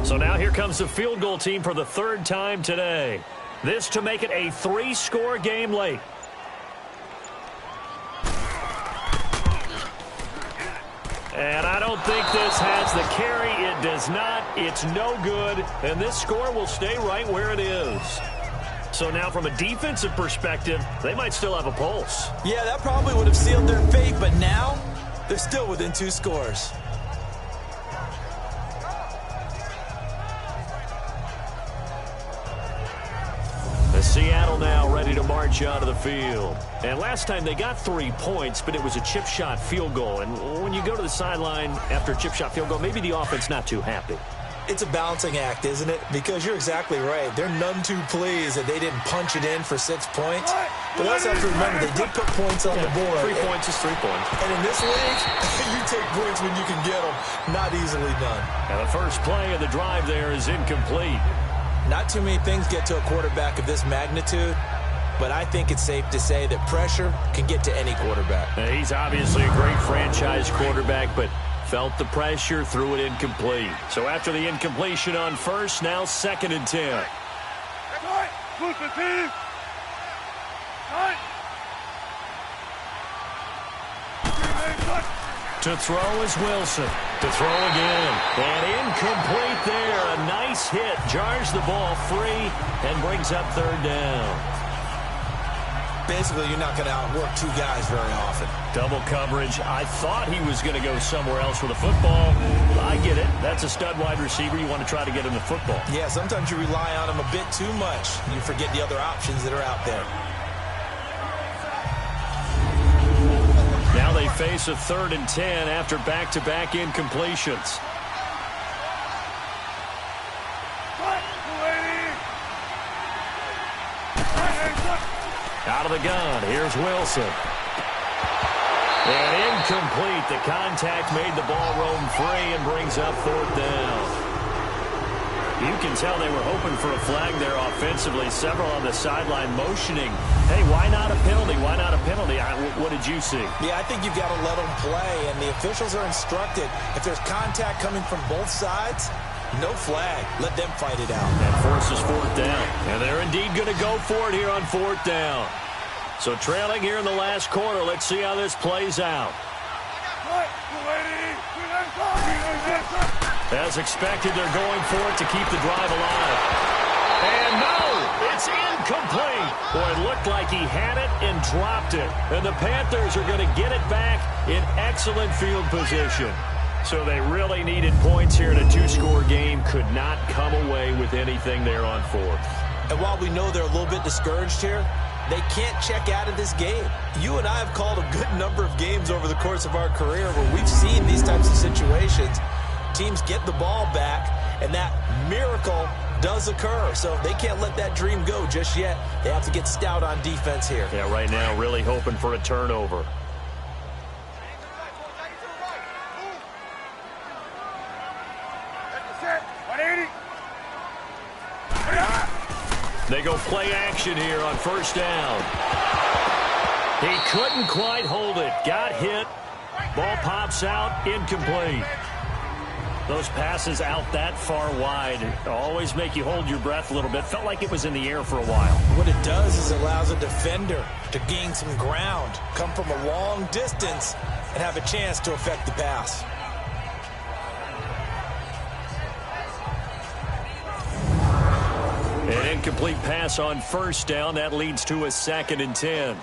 So now here comes the field goal team for the 3rd time today. This to make it a 3-score game late. And I don't think this has the carry. It does not. It's no good. And this score will stay right where it is. So now from a defensive perspective, they might still have a pulse. Yeah, that probably would have sealed their fate, but now they're still within 2 scores. Seattle now ready to march out of the field. And last time they got 3 points, but it was a chip shot field goal. And when you go to the sideline after a chip shot field goal, maybe the offense not too happy. It's a balancing act, isn't it? Because you're exactly right. They're none too pleased that they didn't punch it in for 6 points. But also have to remember, they did put points on the board. 3 points is 3 points. And in this league, you take points when you can get them. Not easily done. And the first play of the drive there is incomplete. Not too many things get to a quarterback of this magnitude, but I think it's safe to say that pressure can get to any quarterback. He's obviously a great franchise quarterback, but felt the pressure, threw it incomplete. So after the incompletion on 1st, now 2nd and 10. To throw is Wilson. To throw again. And incomplete there. A nice hit. Jars the ball free and brings up 3rd down. Basically, you're not going to outwork 2 guys very often. Double coverage. I thought he was going to go somewhere else with the football. I get it. That's a stud wide receiver. You want to try to get him the football. Yeah, sometimes you rely on him a bit too much. You forget the other options that are out there. Now they face a 3rd and 10 after back-to-back incompletions. Out of the gun, here's Wilson. And incomplete. The contact made the ball roam free and brings up 4th down. You can tell they were hoping for a flag there offensively. Several on the sideline motioning, hey, why not a penalty? Why not a penalty? What did you see? Yeah, I think you've got to let them play, and the officials are instructed, if there's contact coming from both sides, no flag. Let them fight it out. That forces 4th down. And they're indeed going to go for it here on 4th down. So trailing here in the last quarter, let's see how this plays out. As expected, they're going for it to keep the drive alive. And no, it's incomplete. Boy, it looked like he had it and dropped it. And the Panthers are going to get it back in excellent field position. So they really needed points here in a 2-score game. Could not come away with anything there on 4th. And while we know they're a little bit discouraged here, they can't check out of this game. You and I have called a good number of games over the course of our career where we've seen these types of situations. Teams get the ball back, and that miracle does occur. So they can't let that dream go just yet. They have to get stout on defense here. Yeah, right now really hoping for a turnover. They go play action here on 1st down. He couldn't quite hold it. Got hit. Ball pops out. Incomplete. Those passes out that far wide always make you hold your breath a little bit. Felt like it was in the air for a while. What it does is it allows a defender to gain some ground, come from a long distance, and have a chance to affect the pass. An incomplete pass on 1st down. That leads to a 2nd and 10.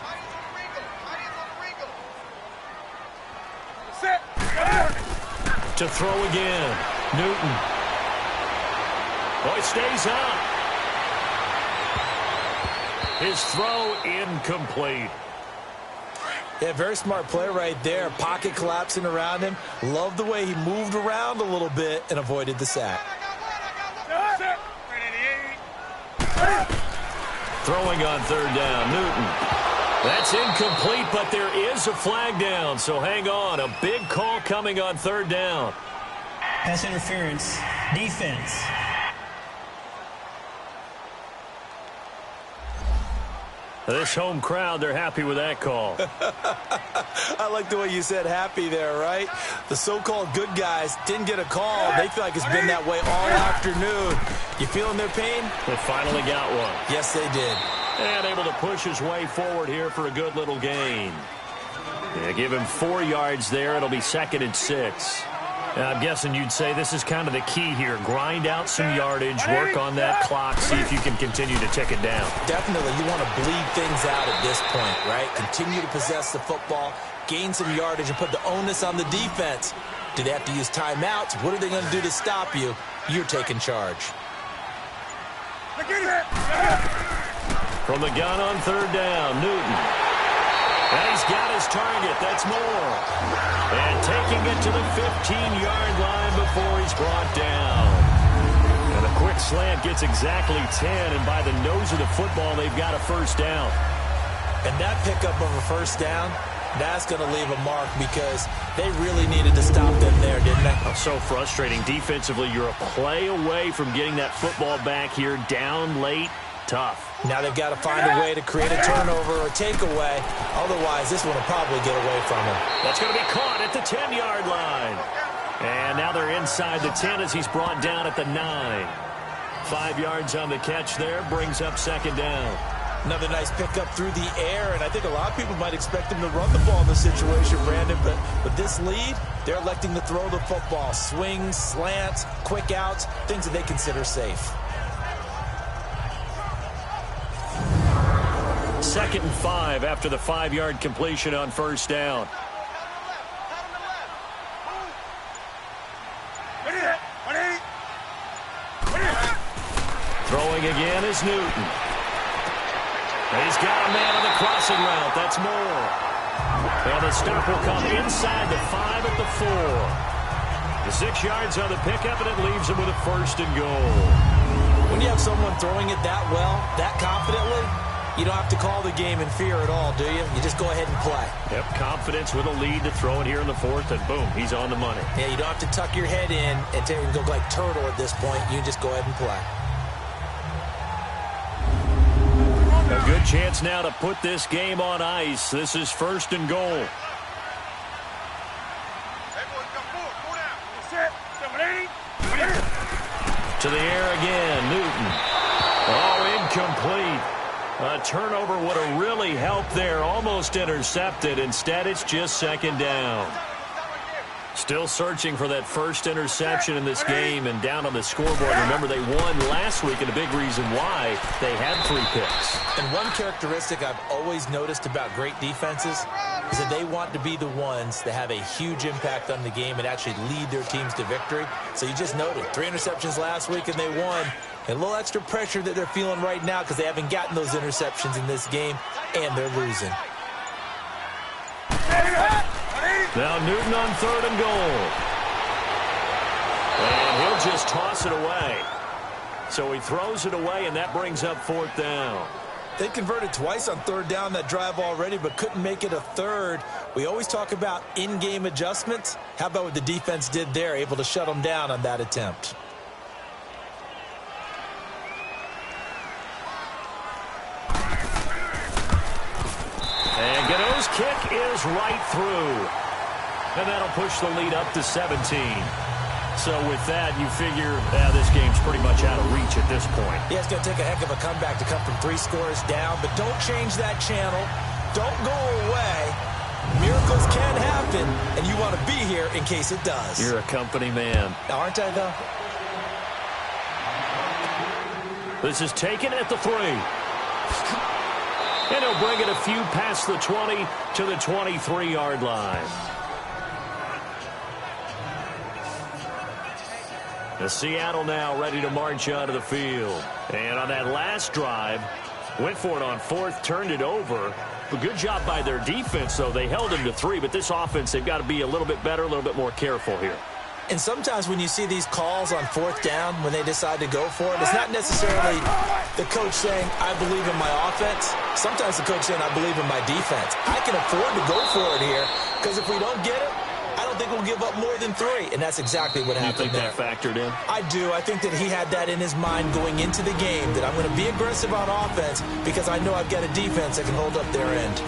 To throw again. Newton. Boy, stays out. His throw incomplete. Yeah, very smart play right there. Pocket collapsing around him. Love the way he moved around a little bit and avoided the sack. Throwing on 3rd down, Newton. That's incomplete, but there is a flag down, so hang on. A big call coming on 3rd down. Pass interference. Defense. This home crowd, they're happy with that call. I like the way you said happy there, right? The so-called good guys didn't get a call. They feel like it's been that way all afternoon. You feeling their pain? They finally got one. Yes, they did. And able to push his way forward here for a good little gain. Yeah, give him 4 yards there. It'll be 2nd and 6. I'm guessing you'd say this is kind of the key here. Grind out some yardage, work on that clock, see if you can continue to tick it down. Definitely. You want to bleed things out at this point, right? Continue to possess the football, gain some yardage, and put the onus on the defense. Do they have to use timeouts? What are they going to do to stop you? You're taking charge. From the gun on 3rd down, Newton. And he's got his target. That's Moore. And taking it to the 15-yard line before he's brought down. And a quick slant gets exactly 10. And by the nose of the football, they've got a 1st down. And that pickup of a 1st down, that's going to leave a mark because they really needed to stop them there, didn't they? Oh, so frustrating. Defensively, you're a play away from getting that football back here. Down late. Tough. Now they've got to find a way to create a turnover or takeaway. Otherwise, this one will probably get away from him. That's going to be caught at the 10-yard line. And now they're inside the 10 as he's brought down at the 9. 5 yards on the catch there. Brings up 2nd down. Another nice pickup through the air, and I think a lot of people might expect him to run the ball in this situation, Brandon, but with this lead, they're electing to throw the football. Swings, slants, quick outs, things that they consider safe. 2nd and 5 after the 5-yard completion on 1st down. Throwing again is Newton. He's got a man on the crossing route. That's Moore. And the stop will come inside the 5 at the 4. The 6 yards on the pickup, and it leaves him with a 1st and goal. When you have someone throwing it that well, that confidently, You don't have to call the game in fear at all, do you? You just go ahead and play. Yep, confidence with a lead to throw it here in the fourth, and boom, he's on the money. Yeah, you don't have to tuck your head in and go like turtle at this point. You just go ahead and play. A good chance now to put this game on ice. This is 1st and goal. To the air again, Newton. Oh, incomplete. A turnover would have really helped there. Almost intercepted. Instead, it's just 2nd down. Still searching for that first interception in this game and down on the scoreboard. Remember, they won last week, and a big reason why they had 3 picks. And one characteristic I've always noticed about great defenses is that they want to be the ones that have a huge impact on the game and actually lead their teams to victory. So you just noted 3 interceptions last week, and they won. And a little extra pressure that they're feeling right now because they haven't gotten those interceptions in this game, and they're losing. Now Newton on 3rd and goal. And he'll just toss it away. So he throws it away, and that brings up 4th down. They converted twice on 3rd down that drive already, but couldn't make it a 3rd. We always talk about in-game adjustments. How about what the defense did there, able to shut them down on that attempt? And Gano's kick is right through. And that'll push the lead up to 17. So with that, you figure this game's pretty much out of reach at this point. Yeah, it's going to take a heck of a comeback to come from 3 scores down, but don't change that channel. Don't go away. Miracles can happen, and you want to be here in case it does. You're a company man. Aren't I, though? This is taken at the 3. And he'll bring it a few past the 20 to the 23-yard line. The Seattle now ready to march out of the field. And on that last drive, went for it on 4th, turned it over. A good job by their defense, though. They held him to 3, but this offense, they've got to be a little bit better, a little bit more careful here. And sometimes when you see these calls on 4th down, when they decide to go for it, it's not necessarily the coach saying, I believe in my offense. Sometimes the coach saying, I believe in my defense. I can afford to go for it here, because if we don't get it, I don't think we'll give up more than 3. And that's exactly what happened there. You think that factored in? I do. I think that he had that in his mind going into the game, that I'm going to be aggressive on offense because I know I've got a defense that can hold up their end.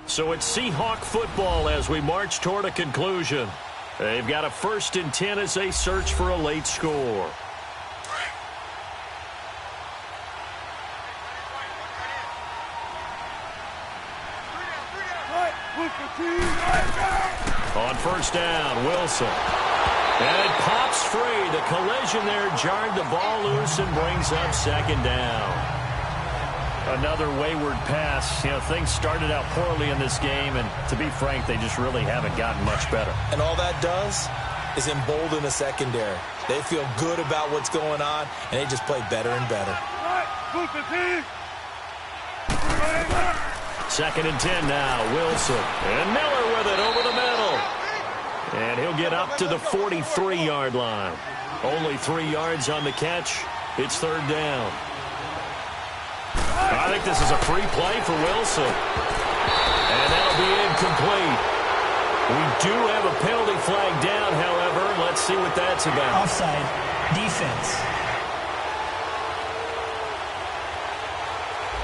So it's Seahawk football as we march toward a conclusion. They've got a 1st and 10 as they search for a late score. On 1st down, Wilson. And it pops free. The collision there jarred the ball loose and brings up 2nd down. Another wayward pass. You know, things started out poorly in this game, and to be frank, they just really haven't gotten much better. And all that does is embolden the secondary. They feel good about what's going on, and they just play better and better. 2nd and 10 now, Wilson. And Miller with it over the middle. And he'll get up to the 43-yard line. Only 3 yards on the catch. It's 3rd down. I think this is a free play for Wilson. And that'll be incomplete. We do have a penalty flag down, however. Let's see what that's about. Offside. Defense.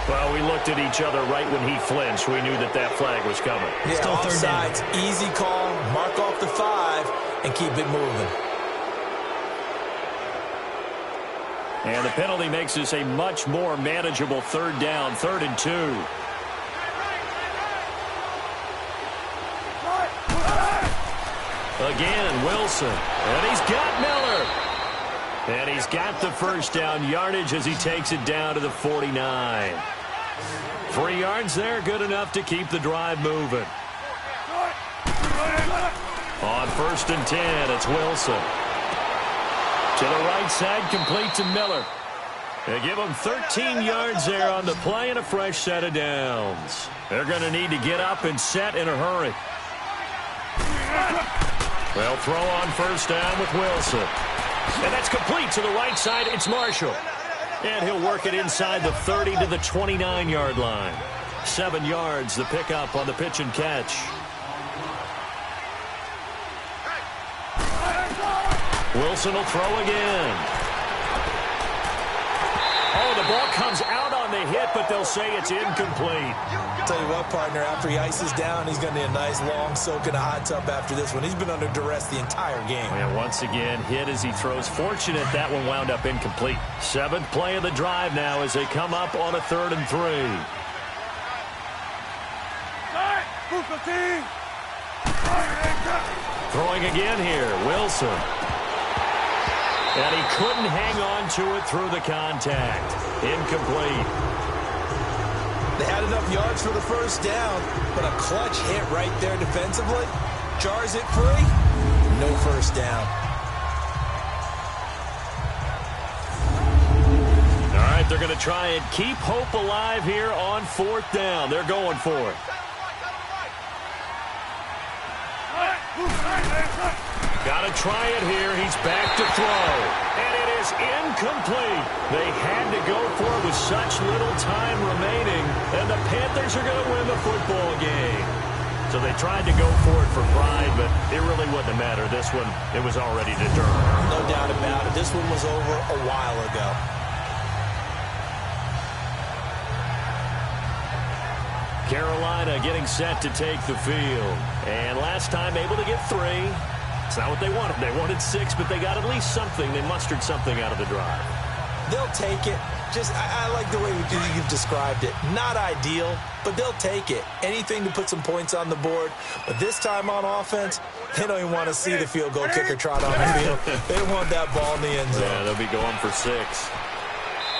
Well, we looked at each other right when he flinched. We knew that that flag was coming. Yeah, Still 3rd down. offsides, easy call, mark off the 5, and keep it moving. And the penalty makes this a much more manageable 3rd down, 3rd and 2. Again, Wilson. And he's got Miller. And he's got the 1st down yardage as he takes it down to the 49. 3 yards there, good enough to keep the drive moving. On 1st and 10, it's Wilson. To the right side, complete to Miller. They give him 13 yards there on the play and a fresh set of downs. They're going to need to get up and set in a hurry. They'll throw on first down with Wilson. And that's complete to the right side. It's Marshall. And he'll work it inside the 30 to the 29-yard line. 7 yards, the pickup on the pitch and catch. Wilson will throw again. Oh, the ball comes out on the hit, but they'll say it's incomplete. Tell you what, partner, after he ices down, he's going to need a nice long soak in a hot tub after this one. He's been under duress the entire game. And once again, hit as he throws. Fortunate that one wound up incomplete. 7th play of the drive now as they come up on a 3rd and 3. Throwing again here, Wilson. And he couldn't hang on to it through the contact. Incomplete. They had enough yards for the first down, but a clutch hit right there defensively. Jars it free. No first down. All right, they're going to try and keep hope alive here on 4th down. They're going for it. Got to try it here. He's back to throw. And it is incomplete. They had to go for it with such little time remaining. And the Panthers are going to win the football game. So they tried to go for it for pride, but it really wouldn't have mattered. This one, it was already determined. No doubt about it. This one was over a while ago. Carolina getting set to take the field. And last time able to get 3. It's not what they wanted. They wanted 6, but they got at least something. They mustered something out of the drive. They'll take it. I like the way you've described it. Not ideal, but they'll take it. Anything to put some points on the board. But this time on offense, they don't even want to see the field goal kicker trot on the field. They don't want that ball in the end zone. Yeah, they'll be going for 6.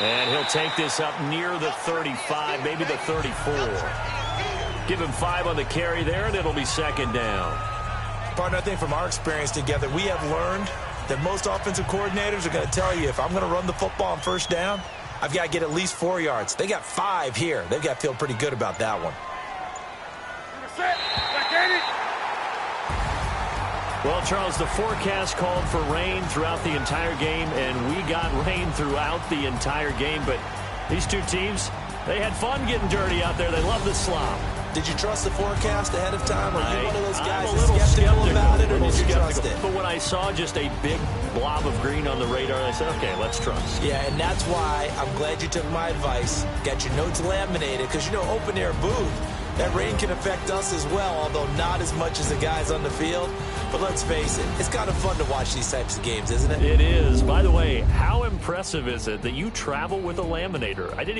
And he'll take this up near the 35, maybe the 34. Give him 5 on the carry there, and it'll be 2nd down. Partner, I think from our experience together, we have learned that most offensive coordinators are going to tell you, if I'm going to run the football on first down, I've got to get at least 4 yards. They got 5 here. They've got to feel pretty good about that one. Well, Charles, the forecast called for rain throughout the entire game, and we got rain throughout the entire game. But these two teams, they had fun getting dirty out there. They love the slop. Did you trust the forecast ahead of time? Or are you one of those guys I'm a little skeptical about it, or did you trust it? But when I saw just a big blob of green on the radar, I said, okay, let's trust. Yeah, and that's why I'm glad you took my advice. Got your notes laminated, because, you know, open-air booth, that rain can affect us as well, although not as much as the guys on the field. But let's face it, it's kind of fun to watch these types of games, isn't it? It is. By the way, how impressive is it that you travel with a laminator? I didn't